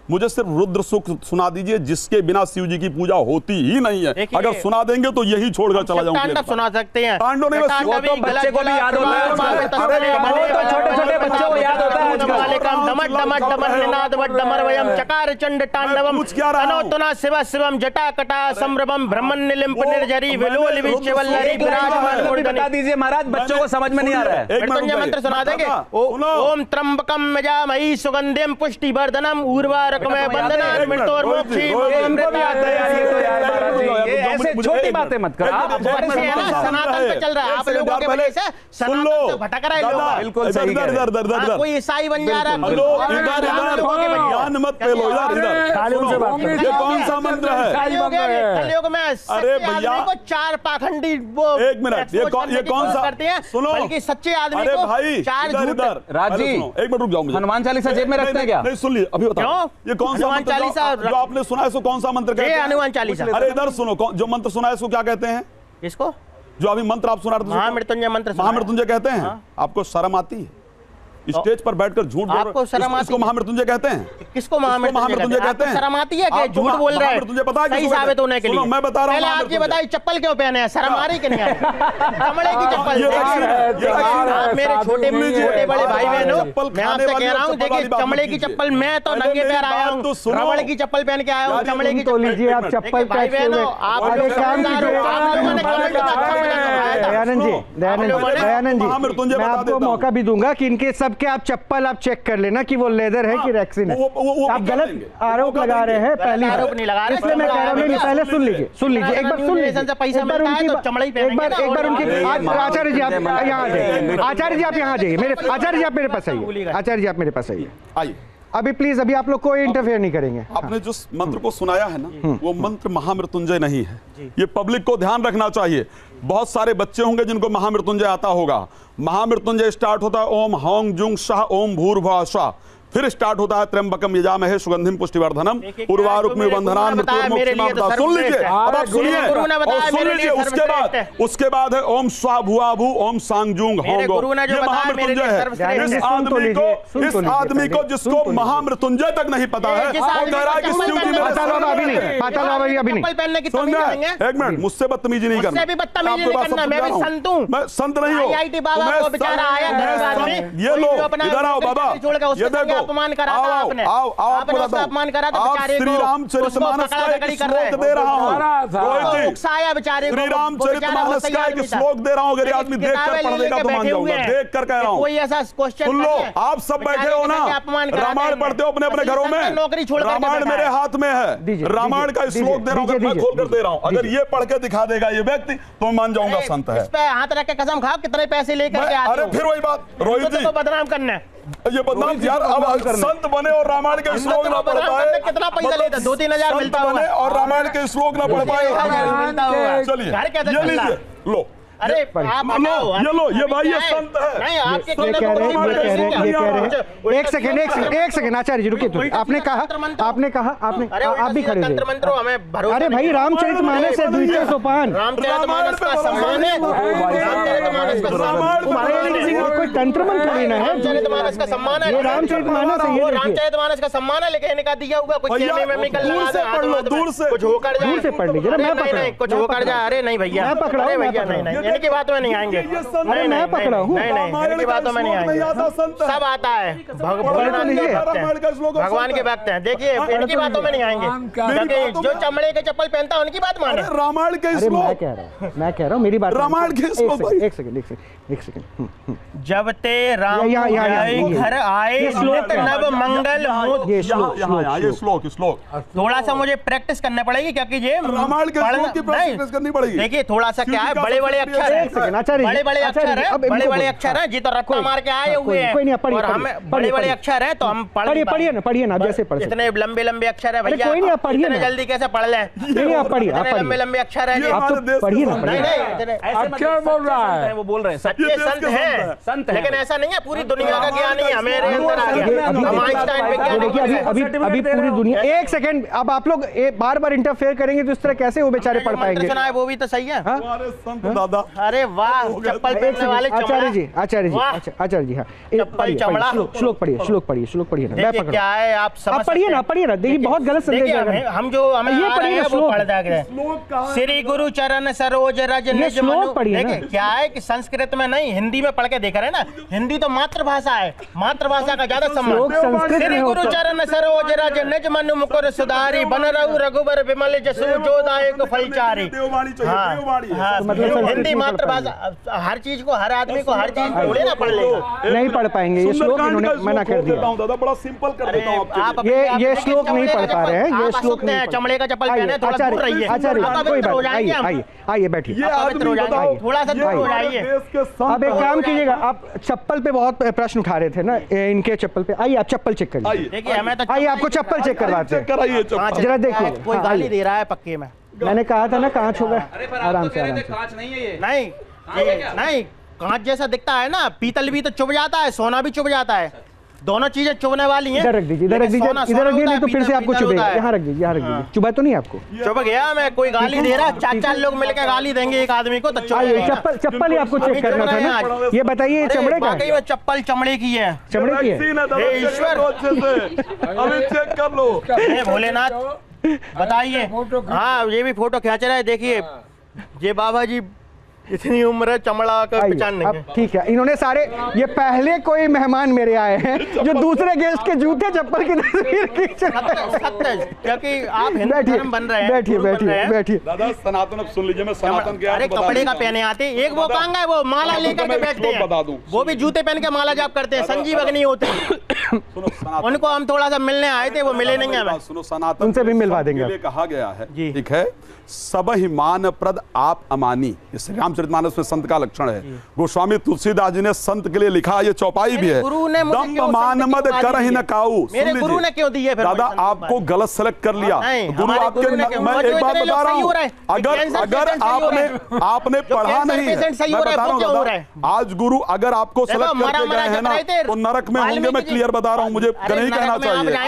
मुझे सिर्फ रुद्र सुख सुना दीजिए, जिसके बिना शिव जी की पूजा होती ही नहीं है। अगर सुना देंगे तो यही छोड़कर चला जाऊंगा। तांडव सुना सकते हैं। तांडव नहीं, तो बच्चे को भी याद होता है, छोटे-छोटे बच्चों को याद होता है। चकार चंड तांडवम तनोतना शिव शिवम जटा कटा संभ्रमम ब्रह्मन निलिम्प निर्जरी विलोल विचवल्लरी विराजमान। बता दीजिए महाराज, बच्चों को समझ में नहीं आ रहा है। मृत्युंजय मंत्र सुना देंगे। ओम त्र्यंबकम यजामहे सुगंधिम पुष्टिवर्धनम उर्वारुकम नरक में बंधना मृत्योर्मुक्ति इनको भी आता है यार, ये तो यार महाराज जी, ये ऐसे छोटी बातें मत करो आप। सनातन पे चल रहा है, आप लोगों के वजह से सनातन से भटक रहा है लोग। बिल्कुल सही कह रहे हैं। कोई ईसाई बन जा रहा है, ज्ञान मत फैलो इधर इधर। ये कौन सा मंत्र है? कलयुग में अरे भैया को चार पाखंडी वो एक मिनट, ये कौन सा करते हैं? सुनो, बल्कि सच्चे आदमी अरे को भाई चार इधर राज जी, एक मिनट रुक जाओ, मुझे हनुमान चालीसा जेब में रखते हैं क्या? नहीं सुन लीजिए, अभी बताओ ये कौन सा मंत्र जो आपने सुना है, इसको कौन सा मंत्र कहते हैं? हनुमान चालीसा। अरे इधर सुनो, जो मंत्र सुना है इसको क्या कहते हैं? इसको जो अभी मंत्र आप सुना रहे थे, महामृत्युंजय मंत्र, महामृत्युंजय कहते हैं। आपको शर्म आती है? स्टेज पर बैठकर झूठ बोल आपको शर्म आती है? इसको महामृत्युंजय कहते हैं। किसको महामृत्युंजय कहते हैं? शर्म आती है कि झूठ बोल रहे हैं? महामृत्युंजय पता है सही साबित होने के लिए मैं बता रहा हूं, पहले आप ये बताइए चप्पल क्यों पहने हैं? शर्म आ रही कि नहीं आ रही? चमड़े की चप्पल। आप मेरे छोटे बड़े भाई बहन हो, मैं आपसे कह रहा हूँ, देखिए चमड़े की चप्पल, मैं तो नंगे पैर आया हूँ, रबड़ की चप्पल पहन के आया हूँ, चमड़े की। तो लीजिए आप चप्पल, भाई बहन हो, आप लोगों दयानंद जी, मैं आपको मौका भी दूंगा कि इनके सबके आप चप्पल आप चेक कर लेना कि वो लेदर है कि रैक्सिन है। आप गलत आरोप लगा रहे हैं, पहले आरोप नहीं लगा रहे, इसलिए मैं कह रहा हूँ, पहले सुन लीजिए, एक बार सुन लीजिए, एक बार उनकी आचार्य जी आप यहाँ जाइए, आचार्य जी आप यहाँ जाइए, आचार्य जी आप मेरे पास आइए, आचार्य जी आप मेरे पास आइए। अभी प्लीज, अभी आप लोग कोई इंटरफेयर नहीं करेंगे। आपने जिस मंत्र को सुनाया है ना, वो मंत्र महामृत्युंजय नहीं है। ये पब्लिक को ध्यान रखना चाहिए। बहुत सारे बच्चे होंगे जिनको महामृत्युंजय आता होगा। महामृत्युंजय स्टार्ट होता है ओम हौं जुंग शाह ओम भूर्भुवः स्वः, फिर स्टार्ट होता है त्र्यंबकम यजामहे सुगंधिम पुष्टिवर्धनम उर्वारुकमिव बंधनान् मृत्युर्मुक्षीमामृतात्। सुन लीजिए, अब आप सुनिए और सुन लीजिए, उसके बाद है ओम स्वाहा भुवा भू ओम सांगजुंग होंगो। ये महामृत्युंजय है। इस आदमी को जिसको महामृत्युंजय तक नहीं पता है, वो कह रहा है कि शिव जी मेरे पाताल बाबा अभी नहीं। एक मिनट, मुझसे बदतमीजी नहीं करना। मैं संत नहीं हूँ। ये लो इधर आओ बाबा, ये देखो अपमान करा था आपने, आपने उसका अपमान करा था बेचारे को। श्री रामचरितमानस का एक श्लोक दे रहा हूँ, उकसाया बेचारे को। श्री रामचरितमानस का एक श्लोक दे रहा हूँ, अगर आदमी देख कर पढ़ देगा तो मान जाऊंगा, देख कर कह रहा हूँ। कोई ऐसा क्वेश्चन सुन लो, आप सब बैठे हो ना, रामायण पढ़ते हो अपने अपने घरों में, नौकरी छोड़ रामायण मेरे हाथ में है, रामायण का श्लोक दे रहा हूँ, मैं खोल कर दे रहा हूँ। अगर ये पढ़ के दिखा देगा ये व्यक्ति तो मान जाऊंगा संत है। इस पे हाथ रख के कसम खाओ, कितने पैसे लेकर के आते हो? अरे फिर वही बात, रोहित जी बदनाम करना, ये बदनाम यार, अब संत बने और रामायण के श्लोक ना पढ़ पाए, कितना पैसा लेता? 2-3 हजार मिलता है और रामायण के श्लोक ना पढ़ पाए। चलिए ये लीजिए, लो अरे आप ये लो, ये भाई ये संत है। नहीं, आपके ये कह रहे हैं। एक सेकंड आचार्य जी रुकिए। आपने कहा आप भी खड़े हुए। अरे भाई रामचरितमानस है, द्वितीय सोपान, रामचरितमानस का सम्मान है, कोई तंत्र मंत्र थोड़ी ना है। रामचरितमानस का सम्मान है, ये रामचरितमानस है, ये रामचरितमानस का सम्मान है, लेकिन इनका दिया हुआ कुछ दूर से पढ़ लो, दूर से कुछ होकर जाए, दूर से पढ़ लीजिए ना, मैं पकड़ा, कुछ होकर जाए। अरे नहीं भैया, मैं पकड़ा हूं, भैया नहीं, इनकी बातों में नहीं आएंगे। अरे मैं पकड़ा हूँ, नहीं, इनकी बातों में नहीं आएंगे। सब आता है, भगवान के भक्त हैं। देखिए इनकी बातों में नहीं आएंगे, क्योंकि जो चमड़े के चप्पल पहनता है उनकी बात माने। रामायण के श्लोक मैं कह रहा हूँ मेरी बात, रामायण के श्लोक। एक सेकंड। जब ते राम घर आए नव मंगल। ये श्लोक थोड़ा सा मुझे प्रैक्टिस करना पड़ेगी, क्योंकि ये रामायण के श्लोक की प्रैक्टिस करनी पड़ेगी। देखिए थोड़ा सा क्या है, बड़े बड़े अक्षर है, बड़े अक्षर है जी, तो रट्टा मार के आए हुए हैं और हमें बड़े बड़े अक्षर है तो हम पढ़िए ना, जैसे पढ़। इतने लंबे लंबे अक्षर है भैया, कोई नहीं, आप पढ़िए ना, जल्दी कैसे पढ़ लें? नहीं आप पढ़िए, लंबे लंबे अक्षर है, आप तो पढ़िए ना। अक्षर बोल रहा है, वो बोल रहे हैं सच्चे संत हैं, लेकिन ऐसा नहीं है पूरी दुनिया का ज्ञान ही हमें अंदर आ गया। हम आइंस्टाइन विज्ञान, अभी पूरी दुनिया। एक सेकंड, अब आप लोग बार बार इंटरफेयर करेंगे तो इस तरह कैसे वो बेचारे पढ़ पाएंगे? सुना है वो भी तो सही है। दादा अरे वाह, चप्पल पहनने वाले आचार्य जी हाँ, श्लोक पढ़िए ना, मैं पकड़। क्या है आप समझ पढ़िए ना, देखिए बहुत गलत संदेश है। हम जो हमें ये पढ़िए वो पढ़ देंगे। श्री गुरु चरण सरोज रज निज मनु। देखिए क्या है कि संस्कृत में नहीं, हिंदी में पढ़ के देख रहे हैं ना, हिंदी तो मातृभाषा है, मातृभाषा का ज्यादा सम्मान। श्री गुरु चरण सरोज रज निज मन मुकुर सुधारी बन रहु रघुबर विमल जसु जो दायक फलचारी। हिंदी मातृभाषा, हर चीज को, हर आदमी को हर चीज थोड़ी ना पढ़ लेगा। नहीं पढ़ पाएंगे, ये श्लोक इन्होंने मना कर दिया। दादा बड़ा सिंपल कर देता हूं आपके लिए। ये श्लोक नहीं पढ़ पा रहे हैं, ये श्लोक नहीं। चमड़े का चप्पल पहने, थोड़ा दूर रहिए। आचार्य कोई बात, आइए आइए बैठिए, थोड़ा सा दूर हो जाइए। अब एक काम कीजिएगा, आप चप्पल पे बहुत प्रश्न उठा रहे थे ना, इनके चप्पल पे। आइए आप चप्पल चेक करिए। देखिए हमें तो आइए आपको चप्पल चेक करवाते हैं, जरा देखिए। कोई गाली दे रहा है पक्के में। मैंने कहा था ना कांच होगा, आराम से आराम से। कांच नहीं है ये। नहीं कांच जैसा दिखता है ना, पीतल भी तो चुभ जाता है, सोना भी चुभ जाता है, दोनों चीजें चुभने वाली हैं। इधर रख दीजिए, इधर रख दीजिए, इधर रख दीजिए, नहीं तो फिर से आपको चुभेगा। यहाँ रख दीजिए, यहाँ रख दीजिए। चुभा तो नहीं आपको? चुभ गया मैं, कोई गाली दे रहा है, 4-4 लोग मिलकर गाली देंगे एक आदमी को तो चप्पल ही आपको चेक करना था ना। ये बताइए, ये चमड़े का है? चप्पल चमड़े की है। चमड़े की है? ईश्वर अभी चेक कर लो। भोलेनाथ बताइए। हाँ ये भी फोटो खींच रहा है, देखिए ये बाबा जी इतनी उम्र है, चमड़ा का पहचान नहीं है। ठीक है, इन्होंने सारे, ये पहले कोई मेहमान मेरे आए हैं जो दूसरे गेस्ट के जूते चप्पल की तस्वीर खींच रहे हैं, क्योंकि आप हिंदू धर्म बन रहे हैं। बैठिए बैठिए बैठिए। दादा सनातन, अब सुन लीजिए, मैं सनातन के अरे कपड़े का पहने आते, एक वो कांगा है, वो माला लेकर के बैठते हैं, बता दूं, वो भी जूते पहन के माला जाप करते हैं, संजीव अग्नि होते हैं। उनको हम थोड़ा सा मिलने आए थे, वो मिले नहीं हमें। सुनो, सनातन उनसे भी मिलवा देंगे। कहा गया है, ठीक है, सब ही मान प्रद आप अमानी, इस रामचरितमानस में संत का लक्षण है। गोस्वामी तुलसीदास जी ने संत के लिए लिखा, ये चौपाई भी है, दम्भ मान मद करहि न काऊ। मेरे गुरु ने क्यों दी है? दादा आपको गलत सेलेक्ट कर लिया गुरु आपके। मैं एक बात बता रहा हूँ, अगर आपने पढ़ा नहीं है, मैं बता रहा हूँ दादा, आज गुरु अगर आपको सेलेक्ट करके गए हैं ना तो नरक में होंगे। मैं क्लियर बता रहा हूँ, मुझे नहीं कहना चाहिए,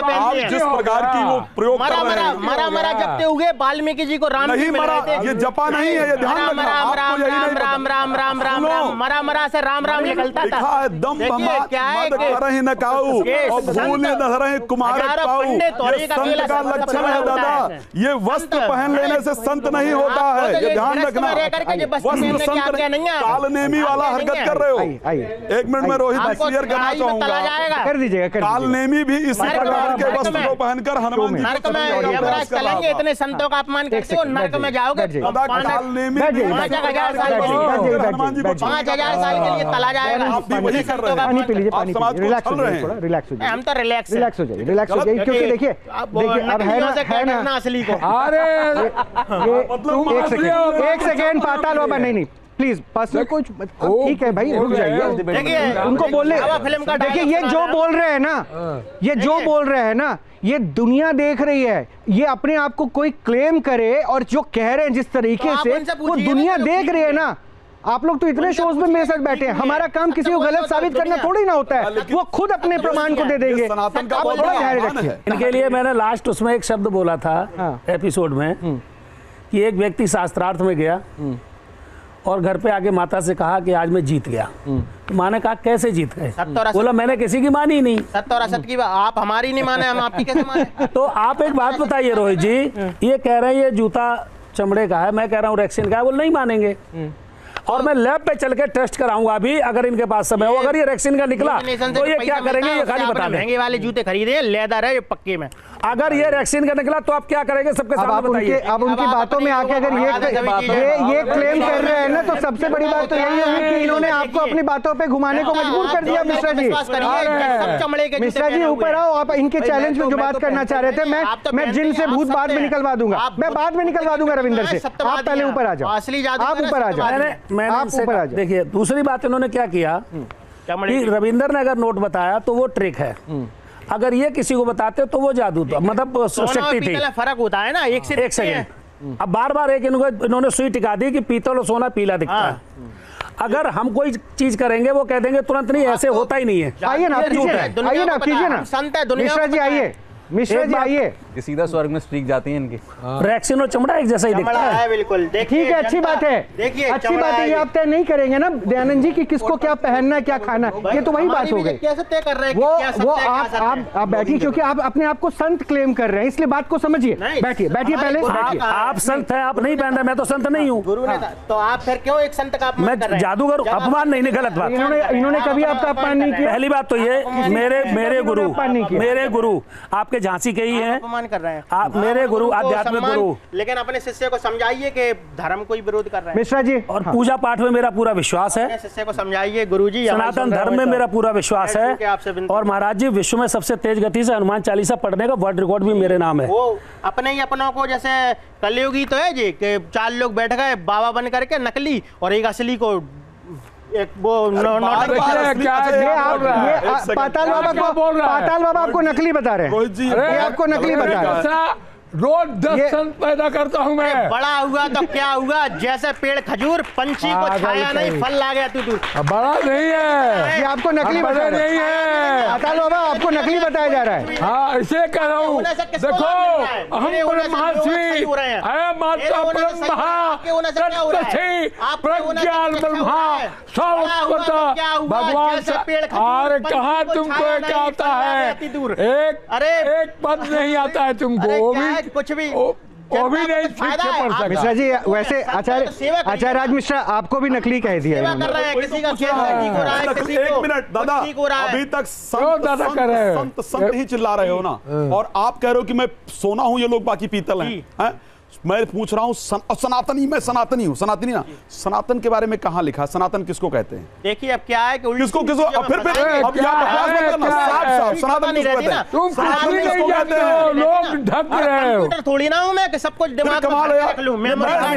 आप जिस प्रकार की वो प्रयोग कर रहे हैं। मरा जपते हुए वाल्मीकि जी को राम नहीं मरा, ये जपा नहीं है, ये ध्यान रखना। राम राम राम राम राम राम राम राम, मरा मरा से राम राम निकलता था। दम मद करहि न काऊ और भूल न धरहि कुमार पाऊ। ये संत का लक्षण है दादा, ये वस्त्र पहन लेने से संत नहीं होता है, ये ध्यान रखना। वस्त्र संत कालनेमी वाला हरकत कर रहे हो। एक मिनट में रोहित क्लियर करना चाहूंगा, कर दीजिएगा। कालनेमी भी इसी प्रकार के वस्त्र को पहनकर हनुमान जी नरक में यमराज चलेंगे। इतने संतों का अपमान करते हो, नरक में जाओगे। 5000 साल के लिए तला जाएगा। पानी पी लीजिए, पानी पी लीजिए, रिलैक्स हो जाइए, थोड़ा रिलैक्स हो जाइए। हम तो रिलैक्स हो जाइए, रिलैक्स हो जाइए, क्योंकि देखिए अब है ना असली को। अरे एक सेकेंड पाताल बाबा, नहीं प्लीज पर्सनल कुछ ठीक है भाई, रुक जाइए। देखिए उनको बोलने, देखिए ये जो बोल रहे हैं ना, ये जो बोल रहे हैं ना, ये दुनिया देख रही है। ये अपने आप को कोई क्लेम करे और जो कह रहे हैं जिस तरीके से, वो दुनिया देख रही है ना। आप लोग तो इतने शोज में मेरे साथ बैठे हैं, हमारा काम किसी को गलत साबित करना थोड़ी ना होता है, वो खुद अपने प्रमाण को दे देंगे। इनके लिए मैंने लास्ट उसमें एक शब्द बोला था एपिसोड में कि एक व्यक्ति शास्त्रार्थ में गया और घर पे आके माता से कहा कि आज मैं जीत गया। तो माँ ने कहा कैसे जीत गए? बोला मैंने किसी की मानी नहीं। सत्य और असत की बात आप हमारी नहीं माने, हम आपकी कैसे माने? तो आप एक बात बताइए रोहित जी, ये कह रहे हैं ये जूता चमड़े का है, मैं कह रहा हूँ रेक्सिन का है, वो नहीं मानेंगे। और मैं लैब पे चल के टेस्ट कराऊंगा अभी, अगर इनके पास समय हो। अगर ये रेक्सिन का निकला तो ये क्या करेंगे, ये खाली बता दें। महंगे वाले जूते खरीदे, लेदर है ये पक्के में। अगर ये रेक्सिन का निकला तो आप क्या करेंगे सबके सामने बताइए। अब उनकी बातों में आके अगर ये क्लेम कर रहे हैं ना, तो सबसे बड़ी बात तो यही है कि इन्होंने आपको अपनी बातों पे घुमाने को मजबूर कर दिया। मिश्रा जी, मिश्रा जी ऊपर आओ। आप इनके चैलेंज में जो बात करना चाह रहे थे, मैं जिन से भूत बाद में निकलवा दूंगा, मैं बाद में निकलवा दूंगा रविंदर से। आप पहले ऊपर आ जाओ, आप ऊपर आ जाओ। देखिए दूसरी बात इन्होंने क्या किया कि रविंदर ने अगर नोट बताया तो वो ट्रिक है, अगर ये किसी को बताते तो वो जादू था, मतलब शक्ति थी। फर्क होता है ना, एक सेकंड। अब बार बार एक इन्होंने सुई टिका दी कि पीतल और सोना पीला दिखता है। अगर हम कोई चीज करेंगे वो कह देंगे तुरंत नहीं, ऐसे होता ही नहीं है। आइए ना, आइए ना, कीजिए ना। संत है दुनिया। मिश्रा जी आइए, मिश्रा जी आइए। ये सीधा स्वर्ग में स्ट्रीक जाती है इनकी। रैक्सिन और चमड़ा एक जैसा ही दिखता है। बिल्कुल। ठीक है, अच्छी बात है, देखिए अच्छी बात है। ये आप तय नहीं करेंगे ना दयानंद जी कि किसको क्या पहनना है, क्या खाना है, ये तो वही बात हो गई। कैसे तय कर रहे हैं? वो आप बैठिए, क्योंकि आप अपने आप को संत क्लेम कर रहे हैं, इसलिए बात को समझिए। बैठिए पहले। आप संत हैं, आप नहीं पहन रहे, मैं तो संत नहीं हूँ। गुरु ने तो आप फिर क्यों एक संत का अपमान कर रहे हैं? जादूगर अपमान नहीं, गलत बात। इन्होंने कभी आपका अपमान नहीं किया। पहली बात तो ये मेरे गुरु आपके झांसी के ही हैं, अपमान कर रहे हैं आप मेरे गुरु, आध्यात्मिक गुरु। लेकिन अपने शिष्य को समझाइए कि धर्म को ही विरोध कर रहे हैं मिश्रा जी। और पूजा पाठ में मेरा पूरा विश्वास है। शिष्य को समझाइए गुरुजी, सनातन धर्म में मेरा पूरा विश्वास है। और महाराज जी, विश्व में सबसे तेज गति से हनुमान चालीसा पढ़ने का वर्ल्ड रिकॉर्ड भी मेरे नाम है। वो अपने ही अपनों को, जैसे कलयुगी तो है जी कि 4 लोग बैठ गए बाबा बन करके नकली, और एक असली को एक वो पाताल बाबा आपको नकली बता रहे हैं, आपको नकली बता रहे हैं। रोज 10 संत पैदा करता हूँ मैं। बड़ा हुआ तो क्या हुआ, जैसे पेड़ खजूर, पंछी को छाया नहीं, फल ला गया तू। बड़ा नहीं है, ये आपको नकली बता नहीं है। पाताल बाबा आपको नकली बताया जा रहा है। हाँ, इसे कह रहा हूँ। देखो, हम ब्रह्मासी, माता ब्रह्मा प्रज्ञान ब्रह्मा भगवान से। अरे कहाँ तुमको एक आता है, एक पद नहीं आता है तुमको, कुछ भी वो भी नहीं ठीक से पढ़ सकता। मिश्रा जी, वैसे आचार्य राज मिश्रा आपको भी नकली कह दिया है। किसी का एक मिनट दादा, अभी तक संत ही चिल्ला रहे हो ना, और आप कह रहे हो कि मैं सोना हूं, ये लोग बाकी पीतल हैं। मैं पूछ रहा हूँ सनातनी, मैं सनातनी हूँ, सनातनी ना, सनातन के बारे में कहाँ लिखा है? सनातन किसको कहते हैं? देखिए अब क्या है कि किसको फिर अब सनातन किसको कहते हैं? तुम किसको कहते हो? लोग ढक रहे हो। थोड़ी ना हूँ मैं कि सब कुछ दिमाग में रख लूं। मैं बता रहा हूँ,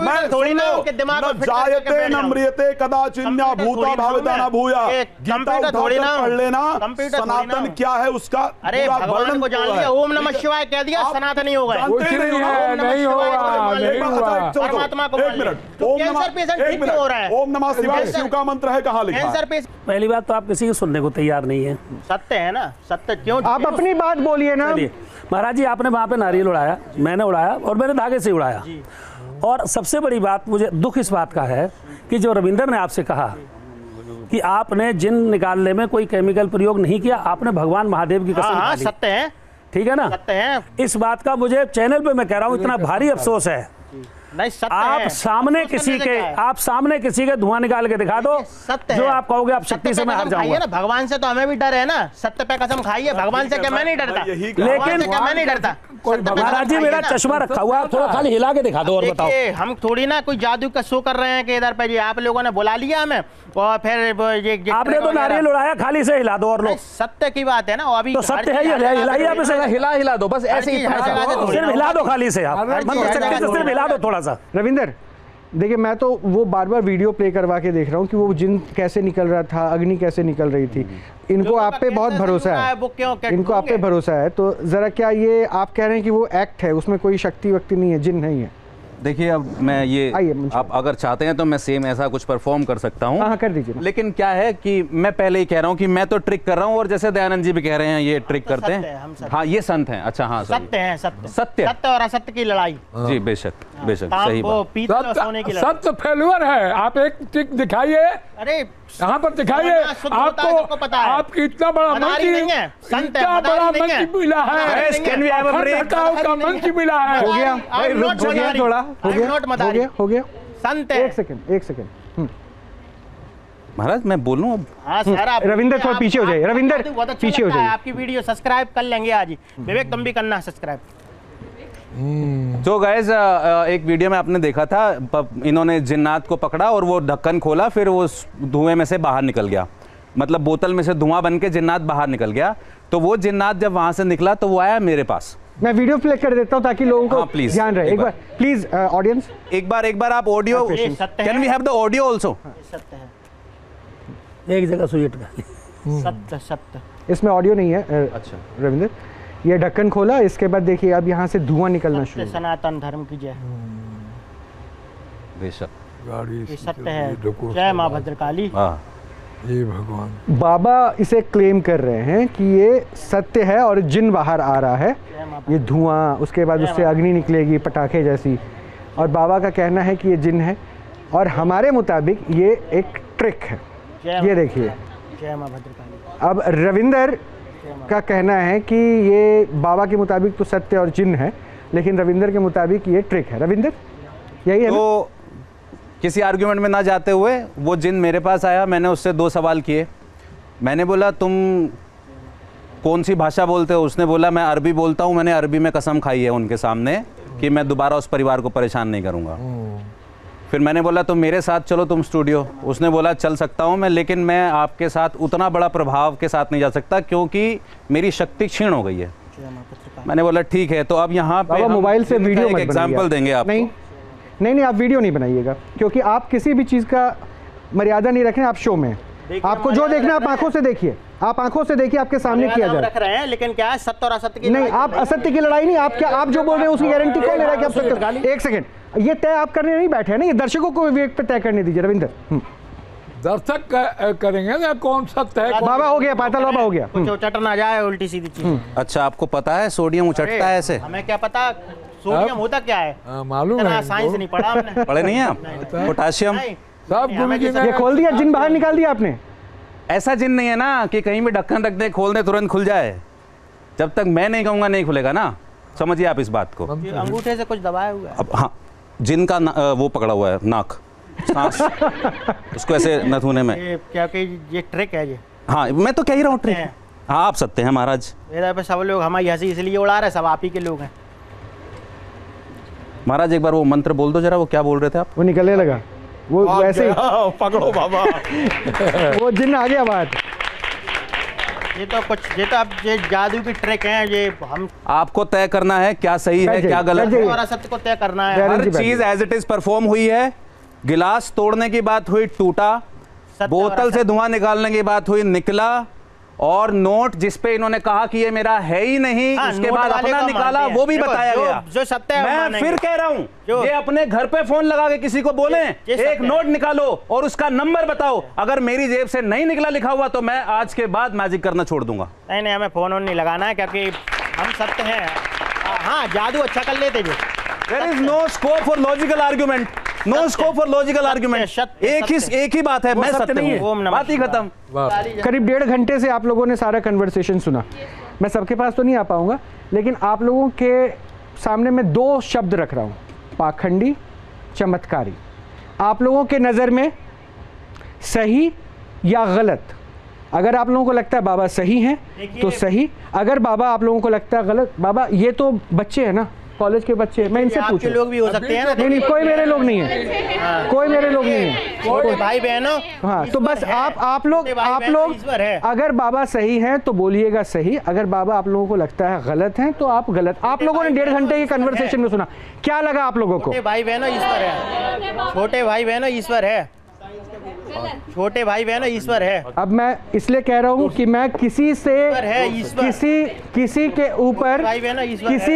मैं थोड़ी ना हूँ कि दिमाग में जायते न म्रियते कदाचिन्या भूता भाविता न भूया। गीता थोड़ी ना पढ़ लेना, सनातन क्या है उसका। अरे भगवान को जान लिया, ओम नमः शिवाय कह दिया, सनातन नहीं होगा। नहीं होगा। परमात्मा को एक मिनट, कैंसर पेशेंट ठीक हो रहा है। ओम नमः शिवाय शिव का मंत्र है, कहाँ लिखा है? पहली बात तो आप किसी को सुनने को तैयार नहीं है। सत्य है ना, सत्य क्यों? आप अपनी बात बोलिए ना। महाराज जी, आपने वहां पे नारियल उड़ाया, मैंने उड़ाया, और मैंने धागे से उड़ाया। और सबसे बड़ी बात, मुझे दुख इस बात का है कि जो रविंदर ने आपसे कहा कि आपने जिन निकालने में कोई केमिकल प्रयोग नहीं किया, आपने भगवान महादेव की कसम खा ली। सत्य है, ठीक है ना? सत्य है। इस बात का मुझे चैनल पे मैं कह रहा हूँ, इतना भारी अफसोस है। नहीं, सत्य आप है। सामने किसी के धुआं निकाल के दिखा दो, जो आप कहोगे आप शक्ति से मैं हार जाऊंगा। ना भगवान से तो हमें भी डर है ना, सत्य पे कसम खाइए। भगवान से क्या मैं नहीं डरता, लेकिन मैं नहीं डरता। महाराज जी, मेरा चश्मा रखा हुआ है, थोड़ा खाली हिला के दिखा दो और बताओ। हम थोड़ी ना कोई जादू का शो कर रहे हैं कि इधर पे जी आप लोगों ने बुला लिया हमें, और फिर ये आपने तो नारियल उड़ाया, खाली से हिला दो और लो। सत्य की बात है ना, अभी तो सत्य है, हिलाइए आप इसे, हिला दो बस, ऐसे ही सिर्फ हिला दो खाली से, आप सिर्फ हिला दो थोड़ा सा। रविंदर, देखिए, मैं तो वो बार बार वीडियो प्ले करवा के देख रहा हूँ कि वो जिन कैसे निकल रहा था, अग्नि कैसे निकल रही थी। इनको आप पे बहुत भरोसा है, इनको आप पे भरोसा है। तो जरा, क्या ये आप कह रहे हैं कि वो एक्ट है, उसमें कोई शक्ति वक्ति नहीं है, जिन नहीं है? देखिए, अब मैं ये, आप अगर चाहते हैं तो मैं सेम ऐसा कुछ परफॉर्म कर सकता हूँ। हाँ, कर दीजिए। लेकिन क्या है कि मैं पहले ही कह रहा हूँ कि मैं तो ट्रिक कर रहा हूँ, और जैसे दयानंद जी भी कह रहे हैं ये ट्रिक करते हैं। हाँ, ये संत हैं। अच्छा, हाँ, सत्य है, सत्य और असत्य की लड़ाई। जी, बेशक सही बात। सत्य फेल्यूर है। आप एक ट्रिक दिखाइए, अरे यहाँ पर दिखाइए। आपको पता है, आपकी इतना बड़ा मंच मिला है, मंच मिला है। हो गया थोड़ा, हो गया। संत, एक सेकंड। महाराज, मैं बोलूं अब? हाँ सर, रविंदर थोड़ा पीछे हो जाइए। रविंदर पीछे हो जाइए। आपकी वीडियो सब्सक्राइब कर लेंगे आज ही। विवेक, तुम भी करना सब्सक्राइब। तो गाइस, एक वीडियो में आपने देखा था, इन्होंने जिन्नात को पकड़ा और वो ढक्कन खोला, फिर वो धुएं में से बाहर निकल गया, मतलब बोतल में से धुआं बन के जिन्नात बाहर निकल गया। तो वो जिन्नात जब वहां से निकला तो वो आया मेरे पास। मैं वीडियो प्ले कर देता हूं ताकि लोगों को प्लीज ध्यान रहे। एक बार प्लीज, ऑडियंस, एक बार आप audio, can we have the audio also? सत्य है, एक जगह सुई अटका। सत्य इसमें ऑडियो नहीं है। अच्छा रविंदर, ये ढक्कन खोला, इसके बाद देखिए अब यहाँ से धुआं निकलना शुरू। सनातन धर्म की जय। बेशक, ये सत्य है। जय मां भद्रकाली। ये भगवान, बाबा इसे क्लेम कर रहे हैं कि ये सत्य है और जिन बाहर आ रहा है, ये धुआं, उसके बाद उससे अग्नि निकलेगी पटाखे जैसी, और बाबा का कहना है कि ये जिन है, और हमारे मुताबिक ये एक ट्रिक है। ये देखिए, अब रविंदर का कहना है कि ये बाबा के मुताबिक तो सत्य और जिन है, लेकिन रविंदर के मुताबिक ये ट्रिक है। रविंदर, यही है तो किसी आर्ग्यूमेंट में ना जाते हुए वो जिन मेरे पास आया, मैंने उससे 2 सवाल किए। मैंने बोला तुम कौन सी भाषा बोलते हो? उसने बोला मैं अरबी बोलता हूँ। मैंने अरबी में कसम खाई है उनके सामने कि मैं दोबारा उस परिवार को परेशान नहीं करूँगा। फिर मैंने बोला तुम मेरे साथ चलो तुम स्टूडियो। उसने बोला चल सकता हूँ मैं, लेकिन मैं आपके साथ उतना बड़ा प्रभाव के साथ नहीं जा सकता क्योंकि मेरी शक्ति क्षीण हो गई है। मैंने बोला ठीक है। तो अब यहाँ पे मोबाइल से वीडियो मत एग्जाम्पल देंगे आप। नहीं, आप वीडियो नहीं बनाइएगा, क्योंकि आप किसी भी चीज़ का मर्यादा नहीं रखें। आप शो में आपको जो देखना आप आंखों से देखिए, आप आंखों से देखिए, आपके सामने किया जाए। रख रहे हैं, लेकिन क्या है सत्य और असत्य की नहीं, आप असत्य की लड़ाई नहीं, आप क्या आप जो बोल रहे हैं उसकी गारंटी कौन ले रहा है कि आप सत्य? एक सेकंड, ये तय आप करने नहीं बैठे हैं ना, ये दर्शकों को विवेक पे तय करने दीजिए। रविंदर, दर्शक करेंगे ना कौन सत्य है। बाबा हो गया, पाताल बाबा हो गया। कुछ उचट ना जाए उल्टी सीधी चीज। अच्छा, आपको पता है सोडियम उचटता है ऐसे? हमें क्या पता सोडियम होता क्या है, मालूम है, साइंस नहीं पढ़ा हमने। पढ़े नहीं आप? पोटाशियम सब गुरुजी ने। ये खोल दिया, जिन बाहर निकाल दिया आपने। ऐसा जिन नहीं है ना कि कहीं भी ढक्कन रख दे, खोल दे, तुरंत खुल जाए। जब तक मैं नहीं कहूँगा नहीं खुलेगा ना, समझिए आप इस बात को। अंगूठे से कुछ दबाया हुआ है। अब हाँ, जिन का वो पकड़ा हुआ है नाक, सांस उसको ऐसे नथुने में। क्या कि ये ट्रिक है ये? हाँ, मैं तो कह ही रहा हूँ ट्रिक। हाँ, आप सत्य हैं महाराज। मेरा पे सब लोग हमारी हंसी इसलिए उड़ा रहे, सब आप ही के लोग हैं। महाराज एक बार वो मंत्र बोल दो जरा, वो क्या बोल रहे थे आप? वो निकलने लगा, वो वैसे ही पकड़ो बाबा। वो जिन आ गया बात। ये तो अब ये जादू की ट्रिक है। ये हम आपको तय करना है क्या सही है क्या गलत है, और असत्य को तय करना है। हर चीज एज इट इज परफॉर्म हुई है। गिलास तोड़ने की बात हुई, टूटा। बोतल से धुआं निकालने की बात हुई, निकला। और नोट जिसपे इन्होंने कहा कि ये मेरा है ही नहीं, उसके बाद अपना निकाला, वो भी बताया गया। जो सत्य है मैं फिर कह रहा हूँ, ये अपने घर पे फोन लगा के किसी को बोले एक नोट निकालो और उसका नंबर बताओ, अगर मेरी जेब से नहीं निकला लिखा हुआ तो मैं आज के बाद मैजिक करना छोड़ दूंगा। नहीं, हमें फोन नहीं लगाना है, क्योंकि हम सत्य हैं। हाँ, जादू अच्छा कर लेते जो। There is no scope for logical argument. No scope for logical argument. एक ही बात है, मैं सत्य नहीं हूँ, बात ही खत्म। करीब 1.5 घंटे से आप लोगों ने सारा कन्वर्सेशन सुना। मैं सबके पास तो नहीं आ पाऊंगा, लेकिन आप लोगों के सामने मैं 2 शब्द रख रहा हूँ, पाखंडी, चमत्कारी। आप लोगों के नज़र में सही या गलत? अगर आप लोगों को लगता है बाबा सही हैं तो सही, अगर बाबा आप लोगों को लगता है गलत, बाबा ये तो बच्चे हैं ना, कॉलेज के बच्चे, मैं इनसे पूछूं। लोग भी हो सकते हैं ना। नहीं, कोई मेरे लोग नहीं है, कोई मेरे लोग नहीं है, छोटे भाई बहनों। हाँ, तो बस आप लोग अगर बाबा सही हैं तो बोलिएगा सही, अगर बाबा आप लोगों को लगता है गलत हैं तो आप गलत। आप लोगों ने 1.5 घंटे की कन्वर्सेशन में सुना, क्या लगा आप लोगों को? छोटे भाई बहनों ईश्वर है, छोटे भाई बहनों ईश्वर है, छोटे भाई बहनों ईश्वर है। अब मैं इसलिए कह रहा हूँ कि मैं किसी से किसी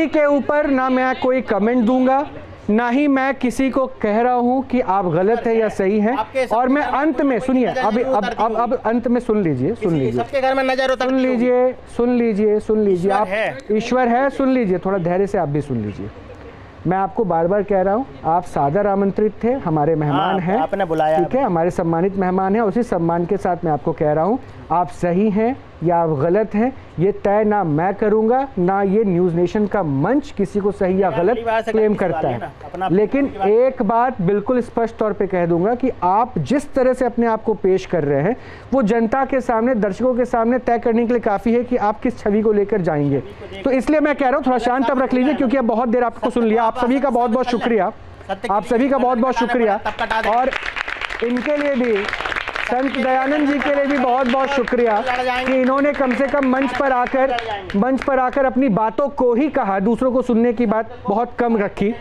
के ऊपर ना मैं कोई कमेंट दूंगा, ना ही मैं किसी को कह रहा हूँ कि आप गलत है या सही हैं। और मैं अंत में सुनिए, अब अंत में सुन लीजिए सबके घर में नजर होता, सुन लीजिए आप ईश्वर है, सुन लीजिए, थोड़ा धैर्य से आप भी सुन लीजिए। मैं आपको बार बार कह रहा हूँ, आप सादर आमंत्रित थे, हमारे मेहमान हैं, आपने बुलाया, ठीक है, हमारे सम्मानित मेहमान हैं। उसी सम्मान के साथ मैं आपको कह रहा हूँ, आप सही हैं या आप गलत हैं, ये तय ना मैं करूँगा, ना ये न्यूज़ नेशन का मंच किसी को सही या गलत क्लेम करता है। लेकिन एक बात बिल्कुल स्पष्ट तौर पे कह दूंगा कि आप जिस तरह से अपने आप को पेश कर रहे हैं, वो जनता के सामने, दर्शकों के सामने तय करने के लिए काफ़ी है कि आप किस छवि को लेकर जाएंगे। तो इसलिए मैं कह रहा हूँ, थोड़ा शांत अब रख लीजिए, क्योंकि अब बहुत देर आपको सुन लिया। आप सभी का बहुत बहुत शुक्रिया, आप सभी का बहुत बहुत शुक्रिया। और इनके लिए भी, संत दयानंद जी के लिए भी बहुत बहुत शुक्रिया कि इन्होंने कम से कम मंच पर आकर अपनी बातों को ही कहा, दूसरों को सुनने की बात बहुत कम रखी।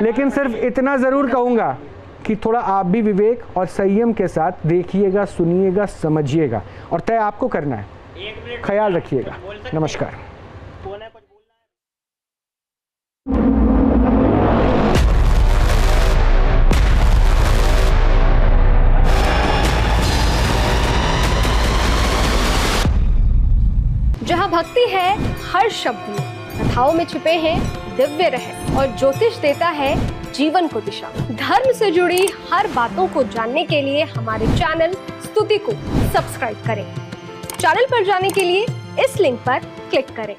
लेकिन सिर्फ इतना ज़रूर कहूँगा कि थोड़ा आप भी विवेक और संयम के साथ देखिएगा, सुनिएगा, समझिएगा, और तय आपको करना है। ख्याल रखिएगा। नमस्कार। जहाँ भक्ति है हर शब्द में, कथाओं में छिपे हैं दिव्य रहस्य और ज्योतिष देता है जीवन को दिशा। धर्म से जुड़ी हर बातों को जानने के लिए हमारे चैनल स्तुति को सब्सक्राइब करें। चैनल पर जाने के लिए इस लिंक पर क्लिक करें।